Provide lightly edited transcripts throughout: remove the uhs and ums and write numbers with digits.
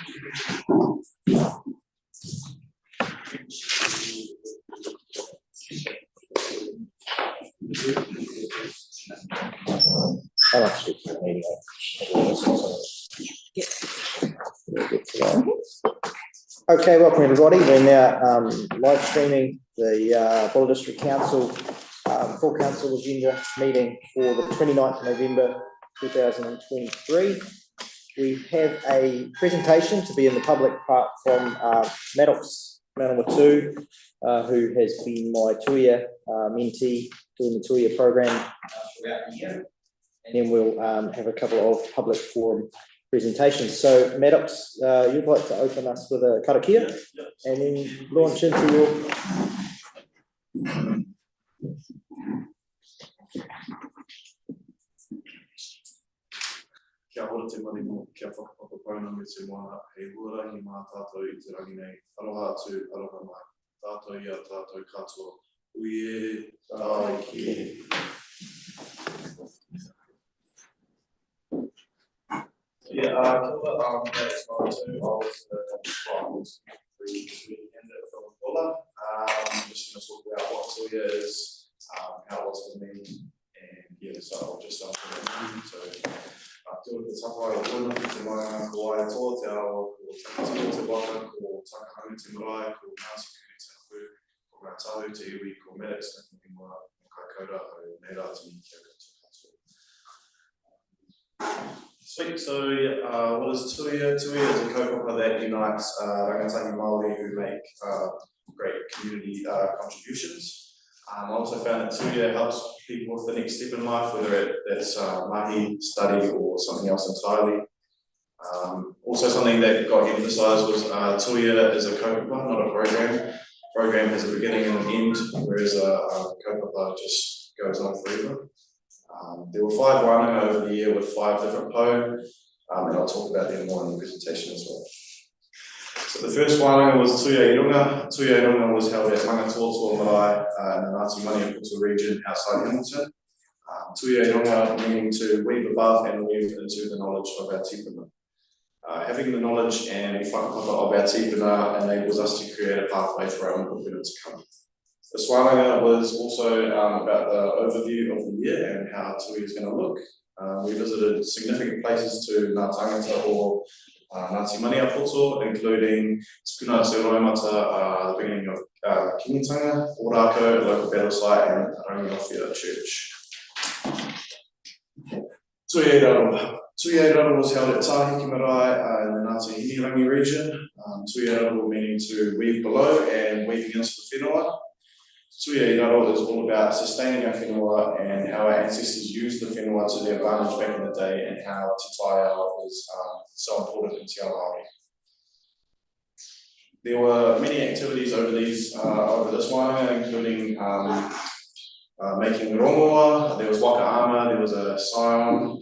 Okay, welcome everybody. We're now live streaming the Buller District Council full council agenda meeting for the 29th of November 2023. We have a presentation to be in the public part from Maddox Manawatu, who has been my tuia mentee doing the tuia program throughout the year. And then we'll have a couple of public forum presentations. So Maddox, you'd like to open us with a karakia and then launch into your... Kia ora te marimo, kia whakapapapona me te moana, hei huarahi mā tātou I te rangi nei, aroha atu, aroha mai, tātou ia tātou katoa, uie, tāi ki. Yeah, that is fine too. I was candidate from Buller. I'm just going to talk about what Tuia is, how it was for me, and yeah, so I'll just start with so Kia te tapai o tōna ki te mai ko ai tō te ao, ko takatio te waka, ko takahanga te marae, ko Māsi kuri te hapu, ko ngā tahu te iwi, ko Maddox te kuhi mua, ko kai kaura au nei rāti kia katoa. Sweet, so what is Tuia? Tuia is a kaupapa that unites rangatahi Māori who make great community contributions. I also found that Tuia helps people with the next step in life, whether that's mahi, study, or something else entirely. Also something that got emphasised was Tuia is a kaupapa, not a program. Program has a beginning and an end, whereas a kaupapa just goes on forever. There were 5 wānanga over the year with 5 different po, and I'll talk about them more in the presentation as well. So the first wānanga was Tuia I Runga. Tuia I Runga was held at Mangatoa Marae in the Ngāti Maniapoto region outside Hamilton. Tuia I Runga meaning to weave above and weave into the knowledge of our tipuna. Having the knowledge and whakapapa of our tipuna enables us to create a pathway for our mpupuna to come. This wānanga was also about the overview of the year and how Tuia is going to look. We visited significant places to Ngā Tangata or Ngāti Maniapoto, including Tukuna Te Roemata, the beginning of Kingitanga, Orako, a local battle site, and Rangiawhia Church. Tuia I Raro. Tuia I Raro was held at Tāhiki Marae in the Ngāti Hinirangi region. Tuia I Raro meaning to weave below and weaving into the whenua. Tuia I Raro is all about sustaining our whenua and how our ancestors used the whenua to their advantage back in the day and how Te Taiao is so important in Te Ao Māori. There were many activities over this wānanga, including making rongoa, there was waka ama, there was a Scion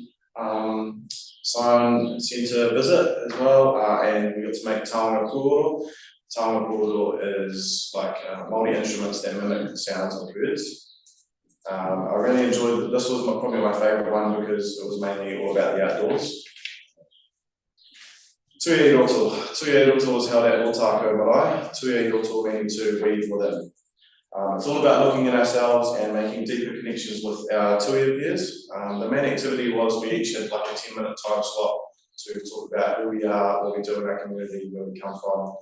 Centre visit as well, and we got to make taonga kūroro. Taonga kūroro is like Māori instruments that mimic the sounds of birds. I really enjoyed it. This was probably my favourite one because it was mainly all about the outdoors. Tuia I Roto. Tuia I Roto was held at Otako Marae. Tuia I Roto meaning to weave within. It's all about looking at ourselves and making deeper connections with our tuia peers. The main activity was we each had like a 10-minute time slot to talk about who we are, what we do in our community, where we come from,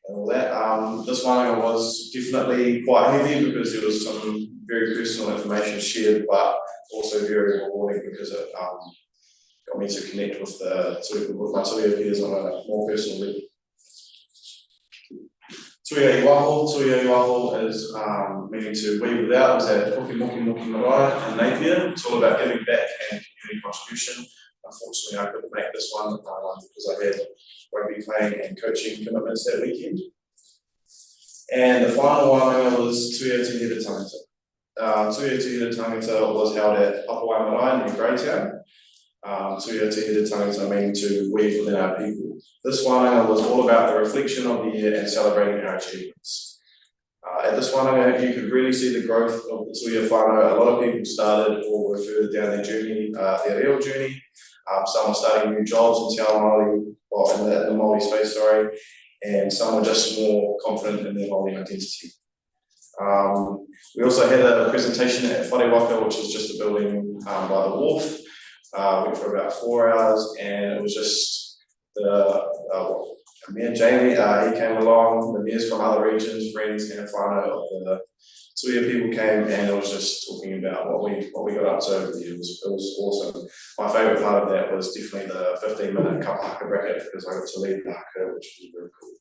and all that. This one was definitely quite heavy because there was some very personal information shared, but also very rewarding because it got me to connect with my tuia peers on a more personal level. Tuia I Waho. Tuia I Waho is meaning to weave without. It was at Pukemoki Marae in Napier. It's all about giving back and community contribution. Unfortunately, I couldn't make this one because I had rugby playing and coaching commitments that weekend. And the final one was Tuia Te Hira Tangata. Tuia Te Hira Tangata was held at Papawai Marae near Greytown. Tuia Te Hira Tangata meaning to weave within our people. This one was all about the reflection of the year and celebrating our achievements. At this one, you could really see the growth of the Tuia whānau. A lot of people started or were further down their journey, their reo journey. Some were starting new jobs in Te Ao Māori, well, in the Māori space, sorry, and some were just more confident in their Māori identity. We also had a presentation at Whare, which is just a building by the wharf. Went for about 4 hours, and it was just me and Jamie, he came along, the mayors from other regions, friends and whānau of the Tuia people came, and it was just talking about what we got up to over the years. It was awesome. My favourite part of that was definitely the 15-minute cup haka bracket, because I got to lead the haka, which was very cool.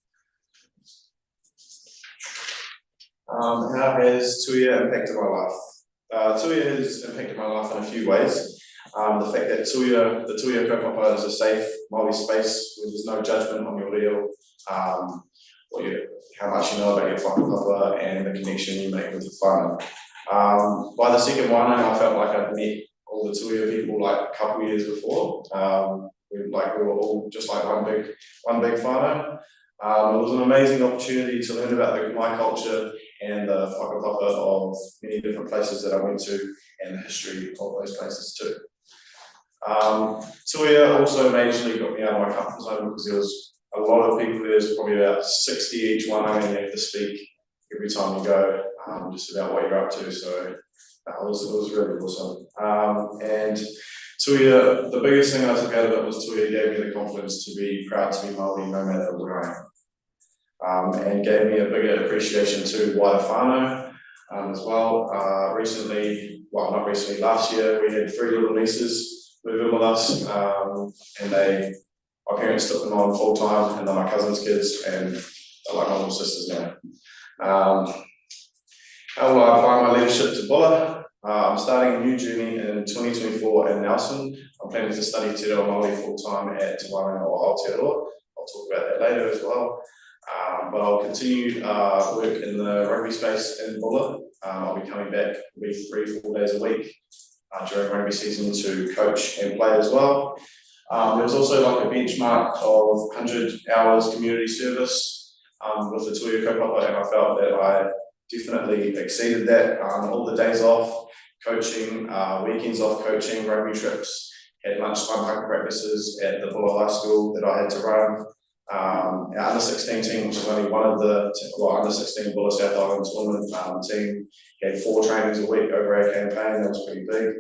How has Tuia impacted my life? Tuia has impacted my life in a few ways. The fact that the Tuia kaupapa is a safe Māori space where there's no judgment on your reo, how much you know about your whakapapa and the connection you make with your whānau. By the second one, I felt like I'd met all the Tuia people like a couple of years before. We were all just like one big whānau. It was an amazing opportunity to learn about my culture and the whakapapa of many different places that I went to, and the history of those places too. Tuia also majorly got me out of my comfort zone, because there was a lot of people. There's probably about 60 each one, and you have to speak every time you go, just about what you're up to. So it was really awesome. And Tuia, the biggest thing I took out of it was Tuia gave me the confidence to be proud to be Māori no matter where I am, and gave me a bigger appreciation to wider whānau as well. Not recently, last year we had 3 little nieces move in with us, and my parents took them on full time, and they're my cousin's kids, and they're like my little sisters now. How will I apply my leadership to Bulla? I'm starting a new journey in 2024 in Nelson. I'm planning to study Te Reo Māori full time at Te Wānanga o Aotearoa. I'll talk about that later as well. But I'll continue work in the rugby space in Bulla. I'll be coming back maybe 3-4 days a week during rugby season to coach and play as well. There was also like a benchmark of 100 hours community service with the Tuia kaupapa, and I felt that I definitely exceeded that. All the days off coaching, weekends off coaching, rugby trips, had lunchtime haka practices at the Bulla High School that I had to run. Our under 16 team, which is only one of the under 16 Bulla South Island tournament team, had 4 trainings a week over our campaign. That was pretty big.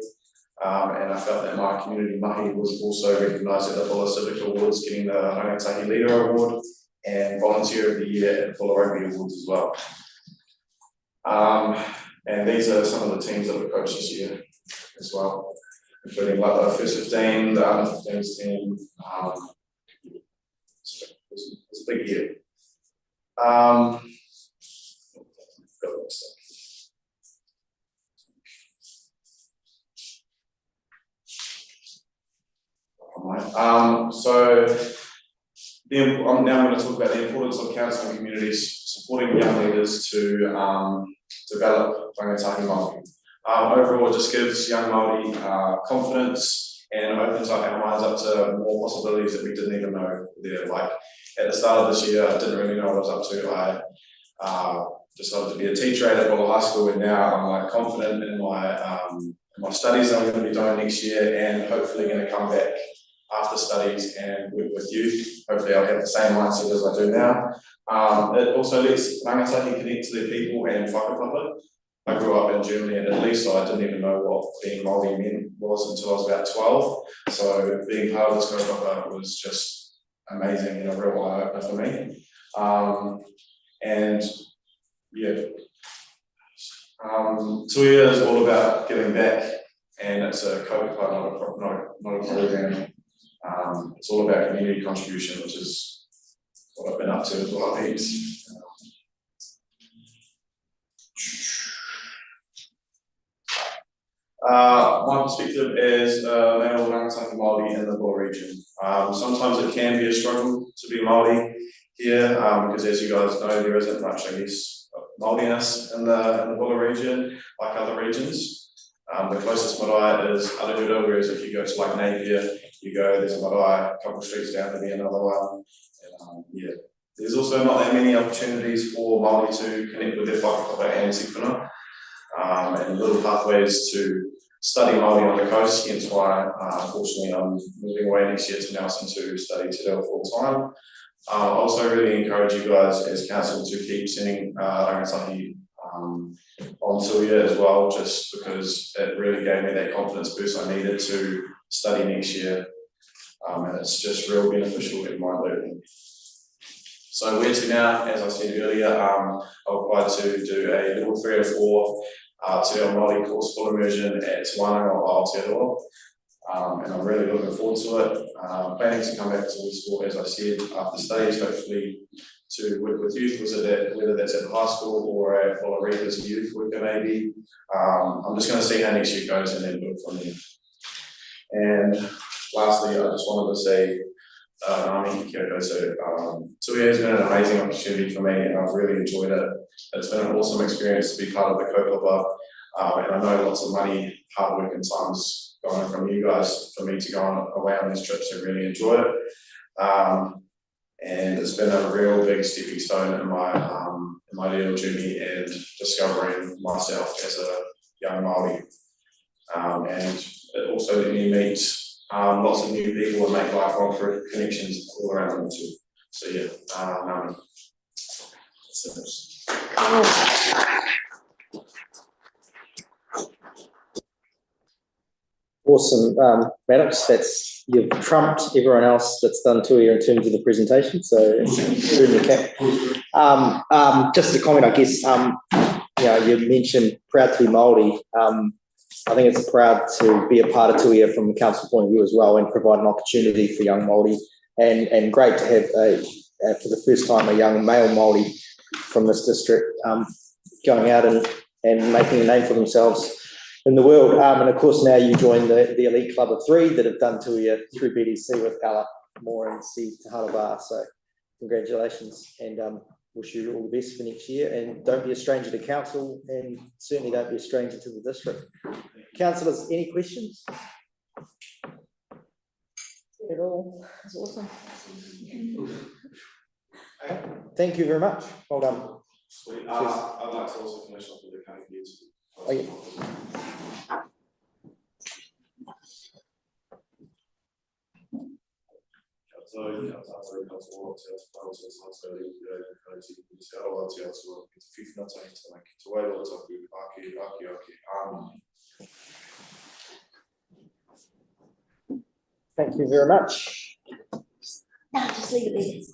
And I felt that my community mahi was also recognised at the Bulla Civic Awards, getting the Rangatahi Leader Award and Volunteer of the Year at Bulla Rugby Awards as well. And these are some of the teams that we coached this year as well, including like the first 15, the under 15s team. It's a big year. I'm now going to talk about the importance of counselling communities, supporting young leaders to develop rangatahi Māori. Overall, it just gives young Māori confidence and opens up our minds up to more possibilities that we didn't even know were there. Like at the start of this year, I didn't really know what I was up to. I decided to be a teacher at Bulla High School, and now I'm like confident in my studies that I'm going to be doing next year, and hopefully going to come back after studies and work with youth. Hopefully I'll have the same mindset as I do now. It also lets rangatahi connect to their people and whakapapa. I grew up in Germany and Italy, so I didn't even know what being Māori meant was until I was about 12. So being part of this kaupapa was just amazing and a real eye-opener for me. And yeah, Tuia is all about giving back, and it's a kaupapa, not a program. It's all about community contribution, which is what I've been up to as well. My perspective as a male rangatahi Māori in the Bulla region. Sometimes it can be a struggle to be Māori here, because as you guys know, there isn't much, I guess, Māoriness in the Bulla region, like other regions. The closest marae is Aruhura, whereas if you go to like Napier, there's a marae a couple of streets down, there'll be another one. And, yeah. There's also not that many opportunities for Māori to connect with their whakapapa and tikuna, and little pathways to study Māori on the coast, hence why unfortunately I'm moving away next year to Nelson to study Te Reo full time. I also really encourage you guys as council to keep sending rangatahi on Tuia as well, just because it really gave me that confidence boost I needed to study next year, and it's just real beneficial in my learning. So where to now? As I said earlier, I applied to do a level 3 or 4 Te Reo Māori course full immersion at Te Wānanga o Aotearoa. And I'm really looking forward to it. Planning to come back to the sport, as I said, after studies, hopefully to work with youth, whether that's at high school or at Whalareka as a youth worker maybe. I'm just going to see how next year goes and then build from there. And lastly, I just wanted to say, Ngāmi kia ora koutou. Tuia has been an amazing opportunity for me and I've really enjoyed it. It's been an awesome experience to be part of the kaupapa, and I know lots of money, hard work and time's going from you guys for me to go away on these trips and really enjoy it. And it's been a real big stepping stone in my little journey and discovering myself as a young Māori. And it also let me meet lots of new people and make lifelong connections all around them too. So yeah, Ngāmi. Awesome, Maddox. You've trumped everyone else that's done Tuia in terms of the presentation. So you're in the cap. Just a comment, I guess. You mentioned proud to be Māori. I think it's proud to be a part of Tuia from a council point of view as well, and provide an opportunity for young Māori, and great to have for the first time a young male Māori from this district going out and making a name for themselves in the world. And of course now you join the elite club of 3 that have done Tuia through BDC with Ella Moore and Steve Taharawa. So congratulations, and wish you all the best for next year, and don't be a stranger to council, and certainly don't be a stranger to the district. Councillors, any questions? At all? That's awesome. Thank you very much. Well done. Sweet. I'd like to also finish off with the kind of views. Oh, yeah. Thank you very much. No, just leave it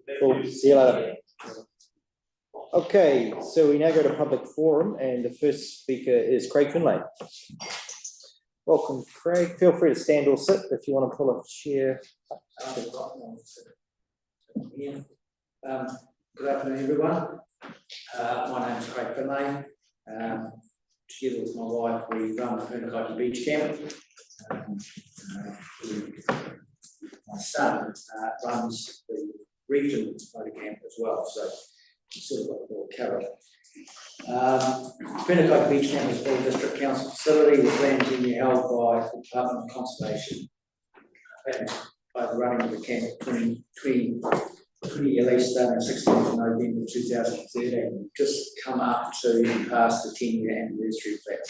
there. Cool. See you later. Okay, so we now go to public forum, and the first speaker is Craig Finlay. Welcome, Craig. Feel free to stand or sit if you want to pull a chair. Good afternoon, everyone. My name is Craig Finlay. Together with my wife, we run the Punakaiki Beach Camp. My son runs the region motor camp as well, so it's sort of like a little carrot. Punakaiki Beach Camp is a full district council facility with land tenure held by the Department of Conservation. By the running of the camp at least starting 16th of November 2013. We've just come up to past the 10-year anniversary of that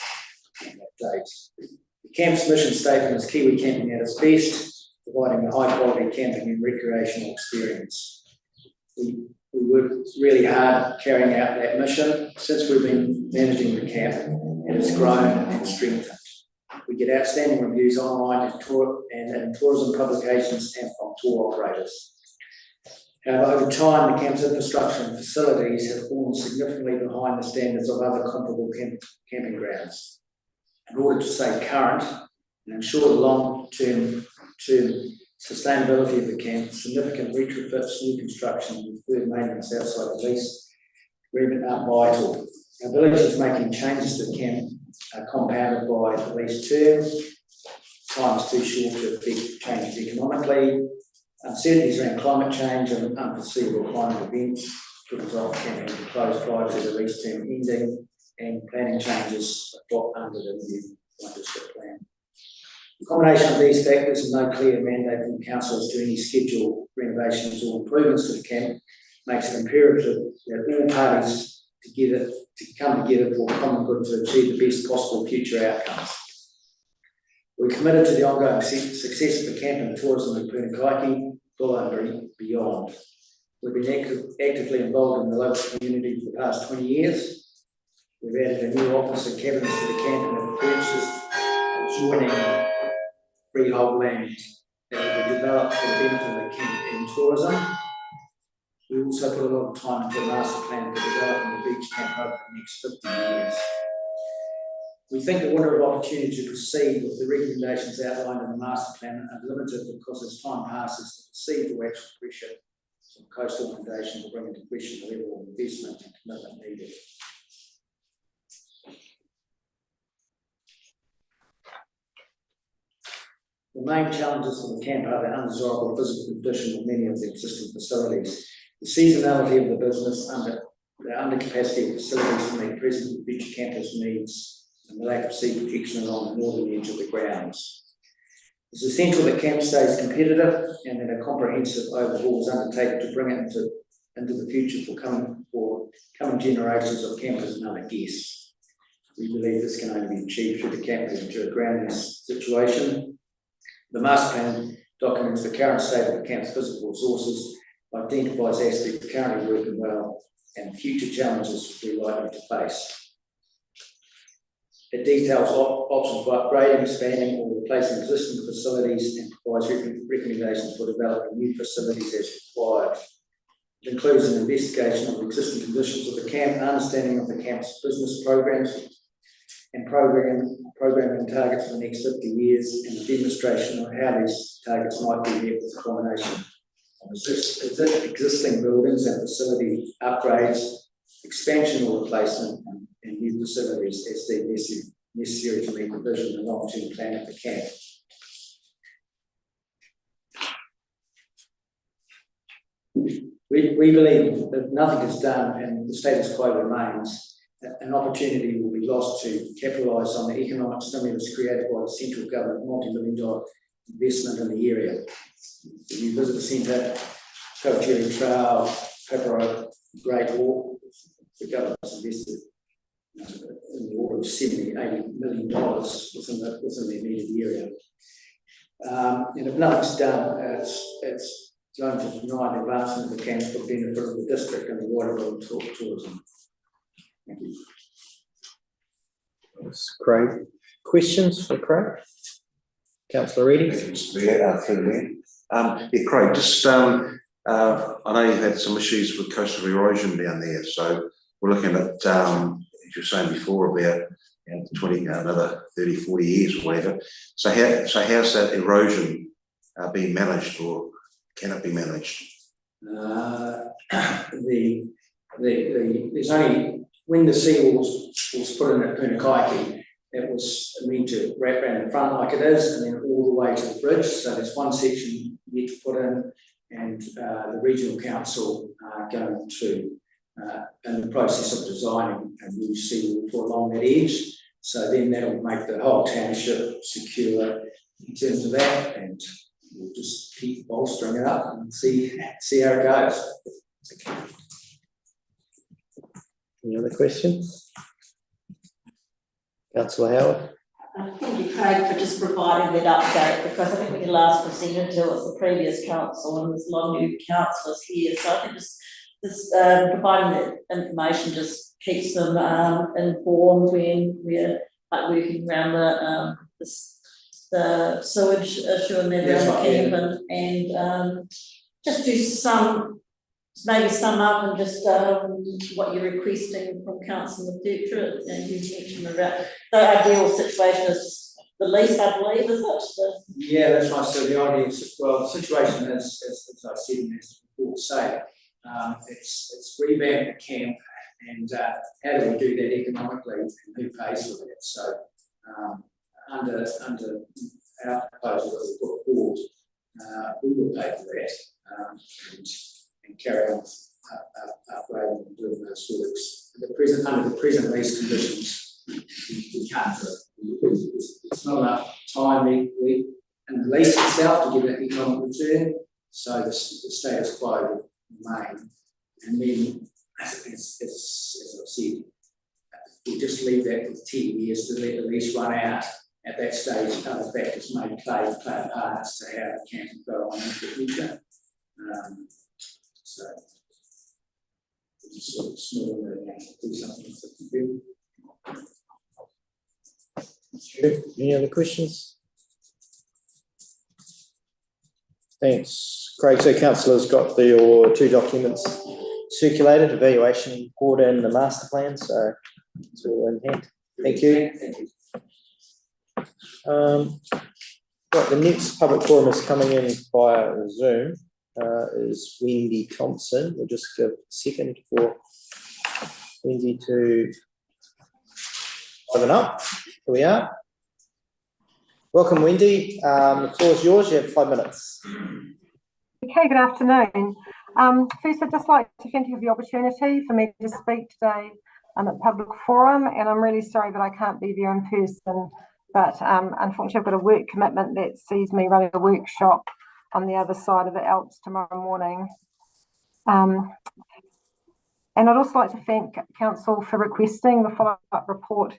date. The camp's mission statement is Kiwi camping at its best, providing a high quality camping and recreational experience. We worked really hard carrying out that mission since we've been managing the camp, and it's grown and strengthened. We get outstanding reviews online and in tourism publications and from tour operators. However, over time, the camp's infrastructure and facilities have fallen significantly behind the standards of other comparable camping grounds. In order to stay current and ensure the long-term sustainability of the camp, significant retrofits, new construction, and deferred maintenance outside the lease agreement are vital. Our ability to making changes to the camp are compounded by the lease term. Time is too short to affect changes economically. Uncertainties around climate change and unforeseeable climate events could result in camping being closed prior to the lease term ending, and planning changes under the new district plan. The combination of these factors and no clear mandate from councils to any scheduled renovations or improvements to the camp makes it imperative that all parties to come together for common good to achieve the best possible future outcomes. We're committed to the ongoing success of the camp and tourism in Punakaiki, Bulla and beyond. We've been actively involved in the local community for the past 20 years. We've added a new office and cabins to the camp and have purchased adjoining freehold land that will be developed for the benefit of the camp and tourism. We also put a lot of time into a master plan for developing the beach camp over the next 50 years. We think the window of opportunity to proceed with the recommendations outlined in the master plan are limited because as time passes, the perceived or actual pressure from coastal inundation will bring into question the level of investment and commitment needed. The main challenges for the camp are the undesirable physical condition of many of the existing facilities, the seasonality of the business, the undercapacity of facilities to meet present and future campers' needs, and the lack of sea protection along the northern edge of the grounds. It's essential that camp stays competitive and that a comprehensive overhaul is undertaken to bring it into the future for coming generations of campers and other guests. We believe this can only be achieved through the camp into a groundless situation. The master plan documents the current state of the camp's physical resources, identifies aspects currently working well, and future challenges we're likely to face. It details options for upgrading, expanding, or replacing existing facilities and provides recommendations for developing new facilities as required. It includes an investigation of existing conditions of the camp, understanding of the camp's business programs, and programming targets for the next 50 years, and a demonstration of how these targets might be met with a combination of existing buildings and facility upgrades, expansion or replacement, and new facilities as deemed necessary to meet the vision and long-term plan of the camp. We believe that nothing is done and the status quo remains, an opportunity will be lost to capitalise on the economic stimulus created by the central government multi-million-dollar investment in the area. The new visitor centre, Kautiri Trail, Papara, Great Walk, the government's invested in the order of $70–80 million within the immediate area. And if nothing's done, it's going to deny the advancement of the camp for the benefit of the district and the wider world tourism. Thank you. Thanks, Craig. Questions for Craig? Councillor Reading? Craig, just I know you had some issues with coastal erosion down there, so we're looking at, as you were saying before, about another 30, 40 years or whatever. So how's that erosion being managed, or can it be managed? There's only, when the seawall was put in at Punakaiki, it was meant to wrap around the front like it is, and then all the way to the bridge. So there's one section yet to put in, and the regional council are going to, in the process of designing a new seawall for along that edge. So then that will make the whole township secure in terms of that, and we'll just keep bolstering it up and see how it goes. Any other questions? Councillor Howard? Thank you, Craig, for just providing that update, because I think when you last presented to us, the previous council, and there's a lot of new councillors here, so I think just providing that information just keeps them informed when we're working around the sewage issue and then around the camp, and just do maybe sum up and just what you're requesting from council in the future. And you mentioned about the ideal situation is the lease, I believe, is it? Yeah, that's right. So the idea is, well, the situation is, as I said in this report, say, it's revamp the camp, and how do we do that economically, and who pays for that? So under our proposal that we put forward, we will pay for that, and carry on upgrading and doing those works. Under the present lease conditions, we can't do it. It's not enough time in the lease itself to give an economic return, so the status quo will remain. And then as I've said, we just leave that with 10 years to let the lease run out. At that stage, other factors may play a part as to how it can go on into the future. So, it's sort of small and do something to do. Any other questions? Thanks, Craig. So councillors got your two documents circulated, evaluation report and the master plan, so it's all in hand. Thank you. Right, the next public forum is coming in via Zoom, is Wendy Thompson. We'll just give a second for Wendy to open up. Here we are. Welcome, Wendy. The floor is yours. You have 5 minutes. Okay, good afternoon. First, I'd just like to thank you for the opportunity for me to speak today at public forum, and I'm really sorry that I can't be there in person, but unfortunately I've got a work commitment that sees me running a workshop on the other side of the Alps tomorrow morning. And I'd also like to thank Council for requesting the follow-up report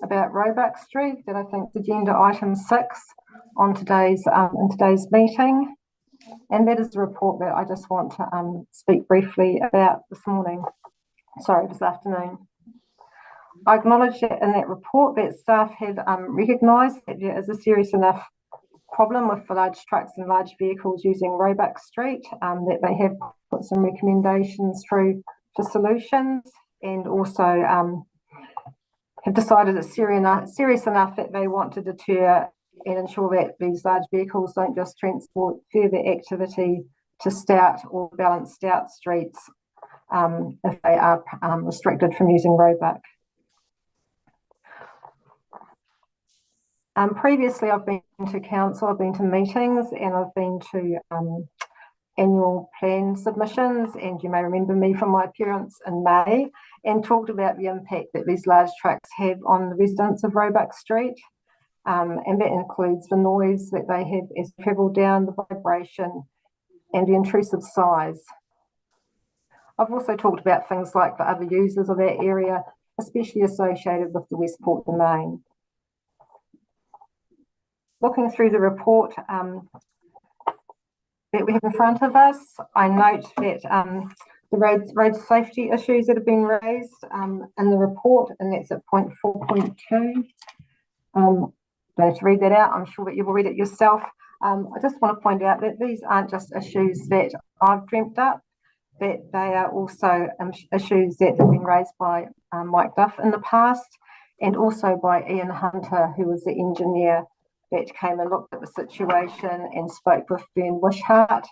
about Roebuck Street that I think is agenda item 6 on today's in today's meeting. And that is the report that I just want to speak briefly about this afternoon. I acknowledge that in that report that staff had recognised that there is a serious enough problem with the large trucks and large vehicles using Roebuck Street, that they have put some recommendations through for solutions, and also have decided it's serious enough that they want to deter and ensure that these large vehicles don't just transport further activity to Stout or Balance Stout streets if they are restricted from using Roebuck. Previously, I've been to council, I've been to meetings, and I've been to annual plan submissions, and you may remember me from my appearance in May, and talked about the impact that these large trucks have on the residents of Roebuck Street. And that includes the noise that they have as they travel down, the vibration, and the intrusive size. I've also talked about things like the other users of that area, especially associated with the Westport domain. Looking through the report that we have in front of us, I note that the road safety issues that have been raised in the report, and that's at point 4.2. Don't have to read that out. I'm sure that you will read it yourself. I just want to point out that these aren't just issues that I've dreamt up, that they are also issues that have been raised by Mike Duff in the past, and also by Ian Hunter, who was the engineer that came and looked at the situation and spoke with Ben Wishart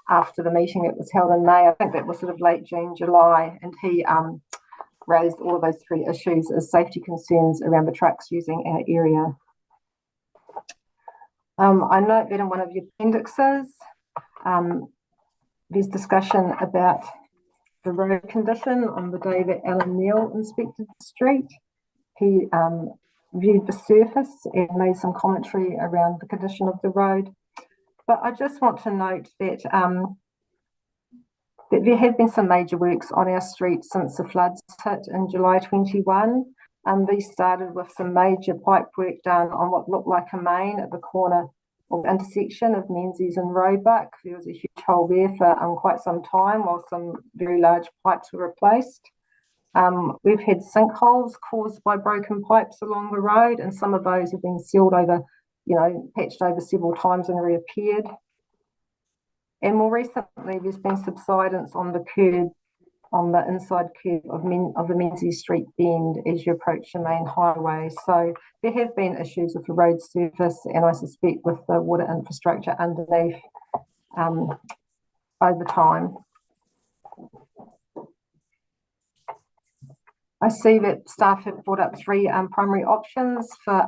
after the meeting that was held in May. I think that was sort of late June, July, and he raised all of those 3 issues as safety concerns around the trucks using our area. I note that in one of the appendixes, there's discussion about the road condition on the day that Alan Neal inspected the street. He viewed the surface and made some commentary around the condition of the road. But I just want to note that, that there have been some major works on our street since the floods hit in July 21. These started with some major pipe work done on what looked like a main at the corner of the intersection of Menzies and Roebuck. There was a huge hole there for quite some time while some very large pipes were replaced. We've had sinkholes caused by broken pipes along the road, and some of those have been sealed over, patched over several times and reappeared. And more recently, there's been subsidence on the curb, on the inside curb of the Menzies Street bend as you approach the main highway. So there have been issues with the road surface, and I suspect with the water infrastructure underneath over time. I see that staff have brought up 3 primary options for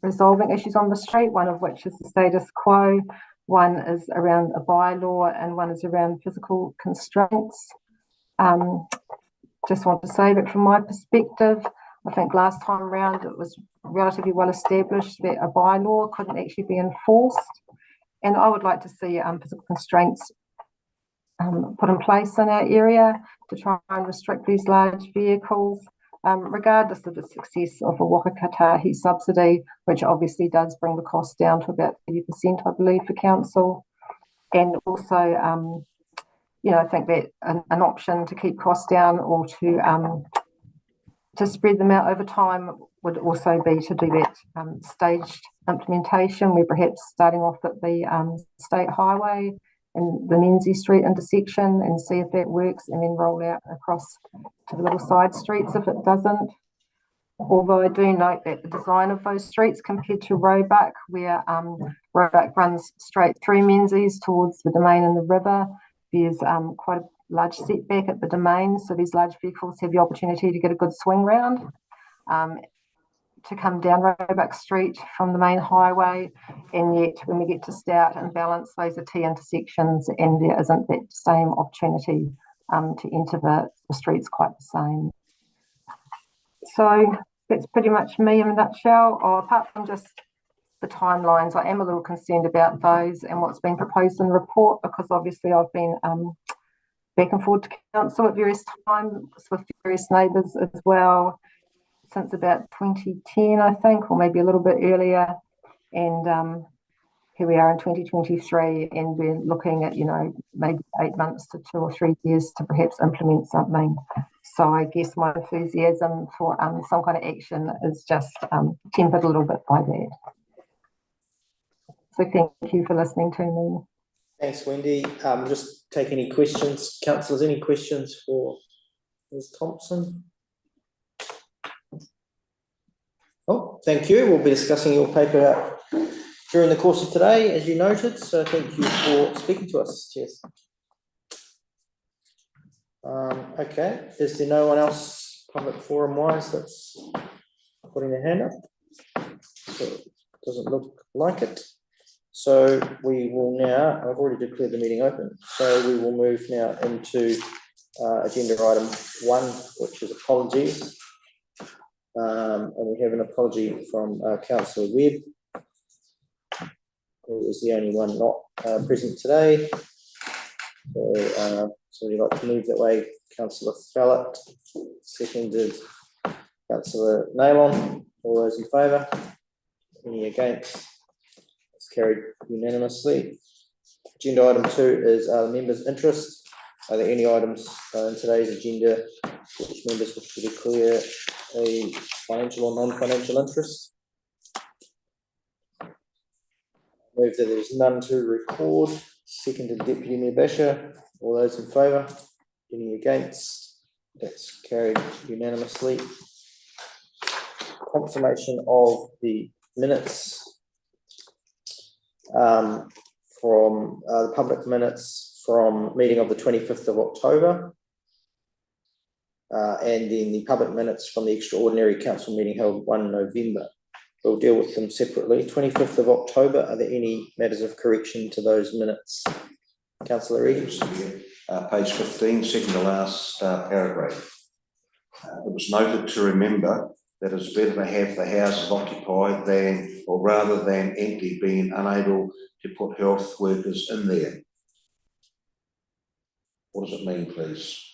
resolving issues on the street, one of which is the status quo, one is around a bylaw, and one is around physical constraints. Just want to say that from my perspective, I think last time around it was relatively well established that a bylaw couldn't actually be enforced, and I would like to see physical constraints put in place in our area to try and restrict these large vehicles, regardless of the success of a Waka Kotahi subsidy, which obviously does bring the cost down to about 30%, I believe, for council. And also, I think that an option to keep costs down or to spread them out over time would also be to do that staged implementation, where perhaps starting off at the state highway and the Menzies Street intersection and see if that works, and then roll out across to the little side streets if it doesn't. Although I do note that the design of those streets compared to Roebuck, where Roebuck runs straight through Menzies towards the domain and the river, there's quite a large setback at the domain, so these large vehicles have the opportunity to get a good swing round to come down Roebuck Street from the main highway, and yet when we get to Stout and Balance, those are T intersections, and there isn't that same opportunity to enter the streets quite the same. So that's pretty much me in a nutshell. Apart from just the timelines, I am a little concerned about those and what's been proposed in the report, because obviously I've been back and forth to council at various times with various neighbours as well since about 2010, I think, or maybe a little bit earlier. And here we are in 2023, and we're looking at, maybe 8 months to 2 or 3 years to perhaps implement something. So I guess my enthusiasm for some kind of action is just tempered a little bit by that. So thank you for listening to me. Thanks, Wendy. Just take any questions. Councillors, any questions for Ms. Thompson? Oh, thank you. We'll be discussing your paper during the course of today, as you noted. So thank you for speaking to us. Cheers. Okay. Is there no one else public forum wise that's putting their hand up? So it doesn't look like it. So we will now, I've already declared the meeting open, so we will move now into agenda item 1, which is apologies. And we have an apology from Councillor Webb, who is the only one not present today. So we'd like to move that way. Councillor Fallett, seconded Councillor Naylon. All those in favour? Any against? It's carried unanimously. Agenda item 2 is the members' interest. Are there any items in today's agenda which members wish to declare a financial or non-financial interest? Move that there's none to record. Seconded Deputy Mayor Basher. All those in favour? Any against? That's carried unanimously. Confirmation of the minutes from the public minutes from meeting of the 25th of October. And then the public minutes from the extraordinary council meeting held 1 November. We'll deal with them separately. 25th of October, are there any matters of correction to those minutes? Councillor Reeves. Page 15, second to last paragraph. It was noted to remember that it's better to have the houses occupied than, or rather than empty, being unable to put health workers in there. What does it mean, please?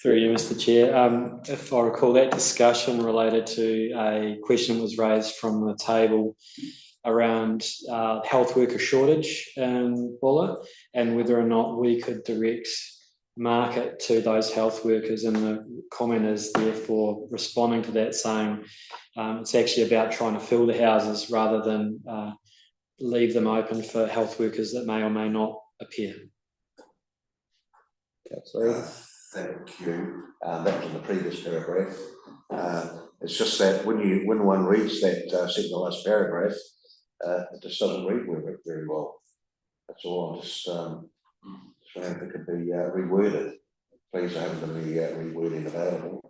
Through you, Mr. Chair. If I recall, that discussion related to a question that was raised from the table around health worker shortage in Bulla, and whether or not we could direct market to those health workers, and the comment is therefore responding to that, saying it's actually about trying to fill the houses rather than leave them open for health workers that may or may not appear. Thank you. That was in the previous paragraph. It's just that when one reads that second to last paragraph, it just doesn't read very well. That's all. I'm just wondering if it could be reworded. Please, I haven't got any rewording available.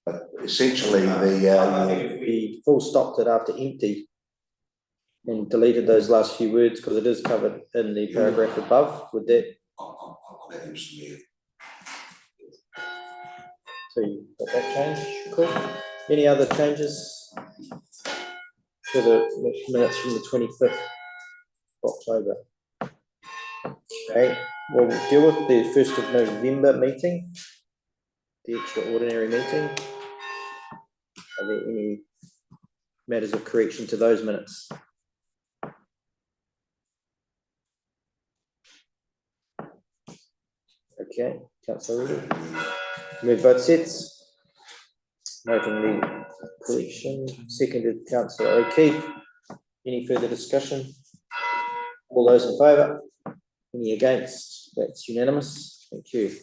But essentially, I think if we full stopped it after empty and deleted those last few words, because it is covered in the paragraph above, would that? I'll have him some. So you got that change? Cool. Any other changes? for the minutes from the 25th of October. Okay, we'll deal with the 1st of November meeting, the extraordinary meeting. Are there any matters of correction to those minutes? Okay, Councillor Reedy. Move both sets. Noting the correction. Seconded, Councillor O'Keefe. Any further discussion? All those in favour? Any against? That's unanimous. Thank you.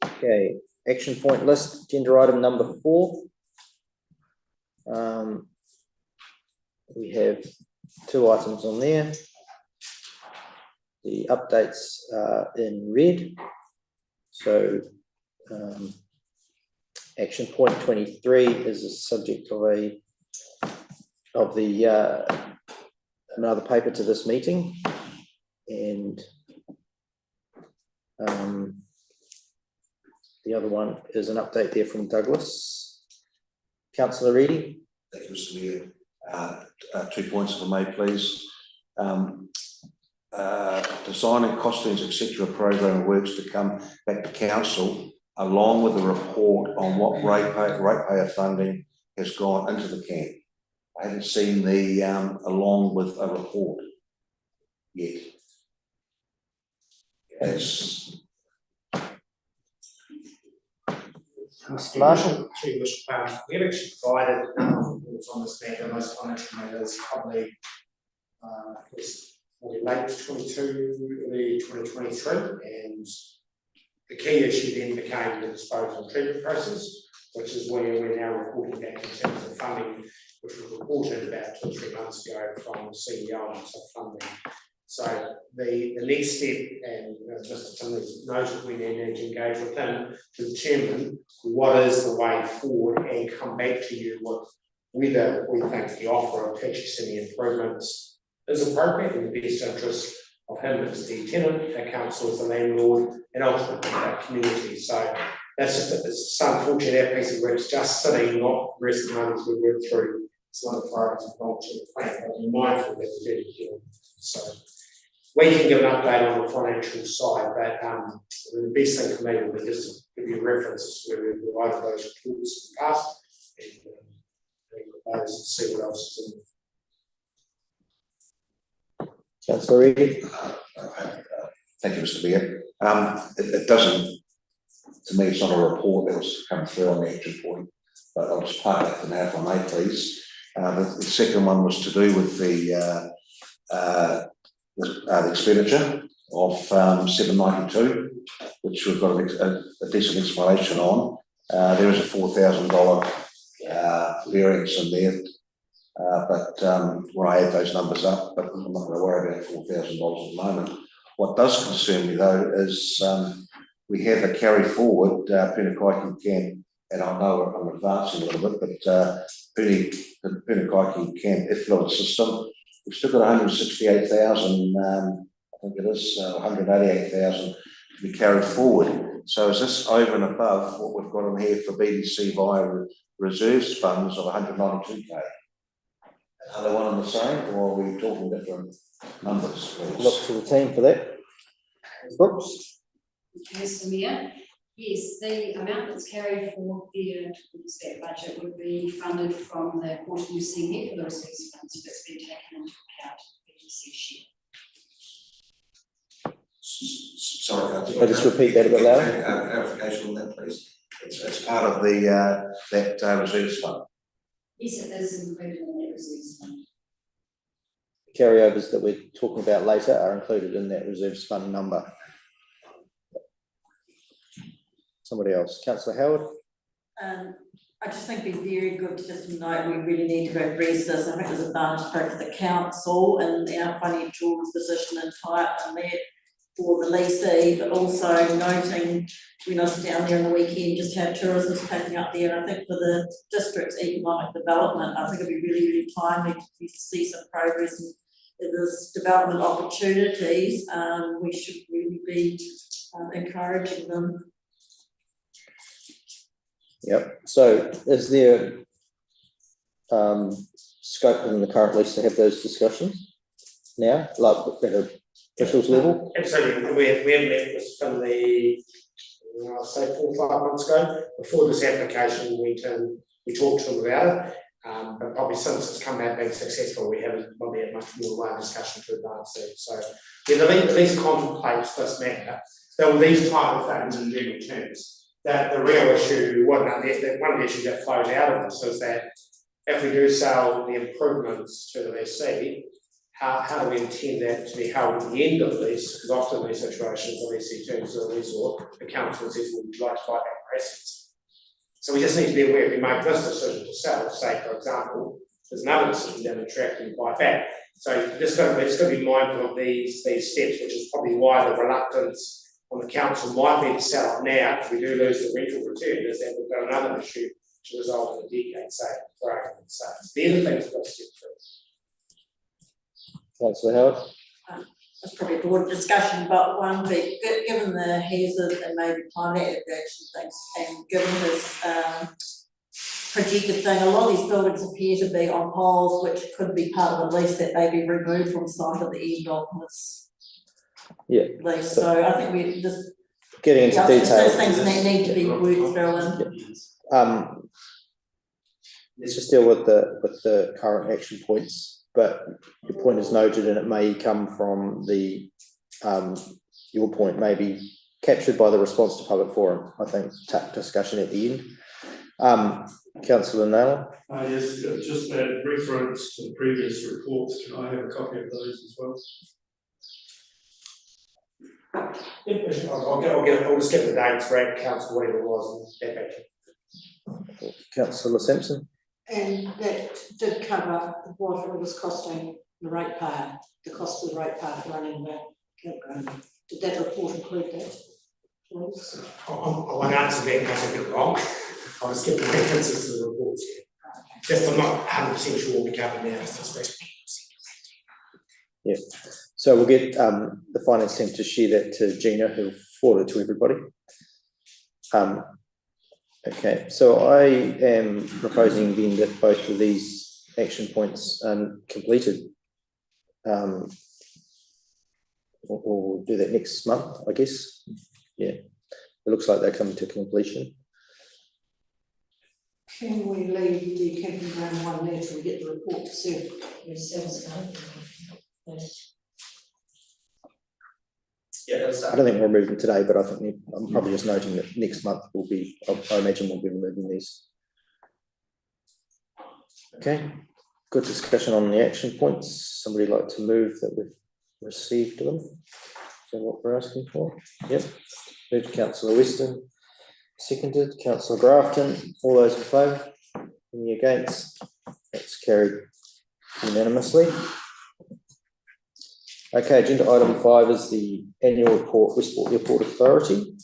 Okay, action point list, agenda item number 4. We have 2 items on there. The updates are in red. So action point 23 is the subject of another paper to this meeting, and the other one is an update there from Douglas. Councillor Reedy. Thank you, Mr. Mayor. 2 points if I may, please. Design and costings, etc. program works to come back to council, along with a report on what ratepayer funding has gone into the camp. I haven't seen the along with a report yet. Yes. Mr. Marshall. We have actually provided a number of reports on this matter. Most financial matters probably late 22, early 2023, and the key issue then became the disposal and treatment process, which is where we're now reporting back in terms of funding, which was reported about 2 or 3 months ago from the CEO of funding. So the next step, and as Mr. Finley's noted, we need to engage with him to determine what is the way forward and come back to you with whether we think the offer of purchasing the improvements is appropriate in the best interest of him as the tenant, our council as the landlord, and ultimately our community. So that's just it's unfortunate that piece of work's just sitting, not the rest of the money we work through. It's not a priority of the plan, but we're mindful that we're very careful. So we can give an update on the financial side, but the best thing for me will be just to give you references where we've provided those reports in the past and see what else is in. Councillor Reedy. Thank you, Mr. Mayor. It doesn't, to me, it's not a report that was come through on the action point, but I'll just park that for now, if I may, please. The second one was to do with the expenditure of 792, which we've got a decent explanation on. There is a $4,000 variance in there. But when I add those numbers up, but I'm not going to worry about $4,000 at the moment. What does concern me though is we have a carry forward Punakaiki camp, and I know I'm advancing a little bit, but Punakaiki camp effluent system, we've still got 168,000, I think it is 188,000 to be carried forward. So is this over and above what we've got on here for BDC via reserves funds of 192k? Are they one and the same, or are we talking different numbers? Please? Look to the team for that. Brooks. Mr. Mayor, yes, the amount that's carried forward there towards that budget would be funded from the portion you see here for the reserves funds that's been taken into account for BDC share. Sorry, I'll just repeat that a bit louder. Clarification on that, please. It's part of the that reserves fund. Yes, it is included in that reserves fund. The carryovers that we're talking about later are included in that reserves fund number. Somebody else. Councillor Howard. I just think it'd be very good to just note we really need to address this. I think there's a advantage both for the council and our financial position and type and that for the leasee, but also noting when I was down there on the weekend just how tourism's picking up there. And I think for the district's economic development, I think it'd be really, really timely to see some progress in this development opportunities. We should really be encouraging them. Yep. So is there scope within the current lease to have those discussions now, like at a officials level? Absolutely, we have met with Finley, I'll say 4 or 5 months ago. Before this application went in, we talked to them about it, but probably since it's come back being successful, we haven't probably had much more discussion to advance it. So yeah, the lease contemplates this matter. So these type of things in general terms, that the real issue, one of the issues that flows out of this is that if we do sell the improvements to the lessee, how do we intend that to be held at the end of the lease? Because often in these situations, the lessee turns to the lessor, the council says, well, would you like to buy back our assets? So we just need to be aware if we make this decision to sell, say, for example, there's another decision down the track and buy back. So just got to be mindful of these steps, which is probably why the reluctance on the council might be to sell it now, if we do lose the rental return, is that we've got another issue to resolve in a decade, say, for argument's sake. They're the things we've got to step through. Councillor Howard? It's probably a broad discussion, but one bit, given the hazard and maybe climate adaptation things, and given this projected thing, a lot of these buildings appear to be on poles, which could be part of the lease that may be removed from site at the end of this lease. So I think we just getting into detail. Those things need to be worked through. Let's just deal with the current action points. But your point is noted, and it may come from the your point may be captured by the response to public forum. I think discussion at the end. Councillor Naylor. Yes, just that reference to the previous reports. Can I have a copy of those as well? I'll just get the dates right, council, whatever it was, and get back. Councillor Simpson. And that did cover what it was costing the ratepayer, the cost of the ratepayer for running the campground. Did that report include that, please? I won't answer that because I get it wrong. I'll just get the references to the reports here. Just I'm not 100% sure what we covered now. Yeah. So we'll get the finance team to share that to Gina, who'll forward it to everybody. Okay, so I am proposing then that both of these action points are completed. We'll do that next month, I guess. Yeah, it looks like they're coming to completion. Can we leave the camping ground one there till we get the report to see? Yeah, I don't think we're removing today, but I think I'm probably just noting that next month will be, I imagine we'll be removing these. Okay, good discussion on the action points. Somebody like to move that we've received them? Is that what we're asking for? Yep. Moved Councillor Weston, seconded Councillor Grafton. All those in favour? Any against? That's carried unanimously. Okay, agenda item 5 is the annual report, Westport Airport Authority.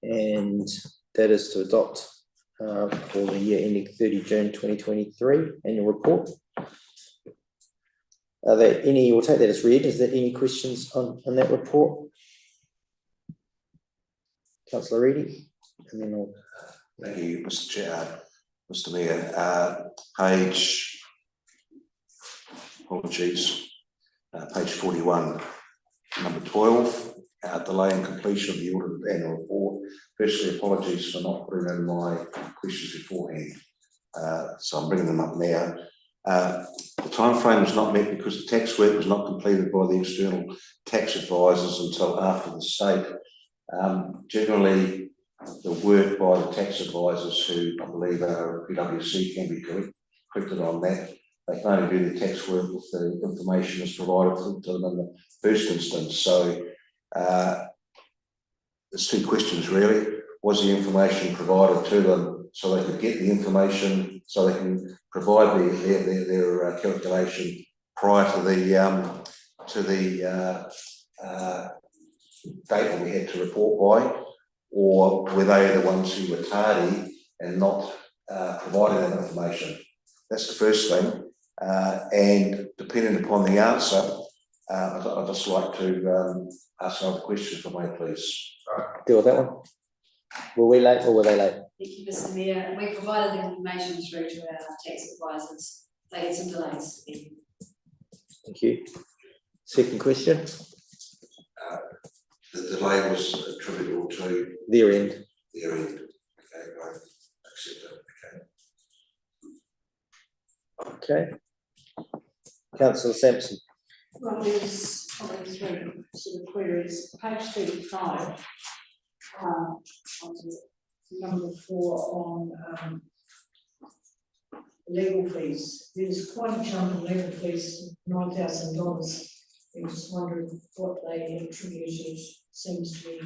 And that is to adopt for the year ending 30 June 2023 annual report. Are there any, we'll take that as read, is there any questions on that report? Councillor Reedy, and then I'll... Thank you, Mr. Chair, Mr. Mayor. Page 41, number 12, delay in completion of the audited annual report. Firstly, apologies for not putting in my questions beforehand, so I'm bringing them up now. The time frame was not met because the tax work was not completed by the external tax advisors until after the state. Generally, the work by the tax advisors, who I believe are PwC, can be corrected on that. They can only do the tax work if the information is provided to them in the first instance. So there's two questions really. Was the information provided to them so they could get the information, so they can provide their calculation prior to the date that we had to report by, or were they the ones who were tardy and not providing that information? That's the first thing. And depending upon the answer, I'd just like to ask another question for me, please. Deal with that one. Were we late or were they late? Thank you, Mr. Mayor. We provided the information through to our tax advisors. They had some delays. Thank you. Second question, The delay was attributable to their end. their end. Okay, I accept it, okay. Okay. Councillor Sampson. Well, there's probably three sort of queries. Page 35, on number 4 on legal fees. There's quite a jump in legal fees, $9,000. I'm just wondering what they attributed. Seems to be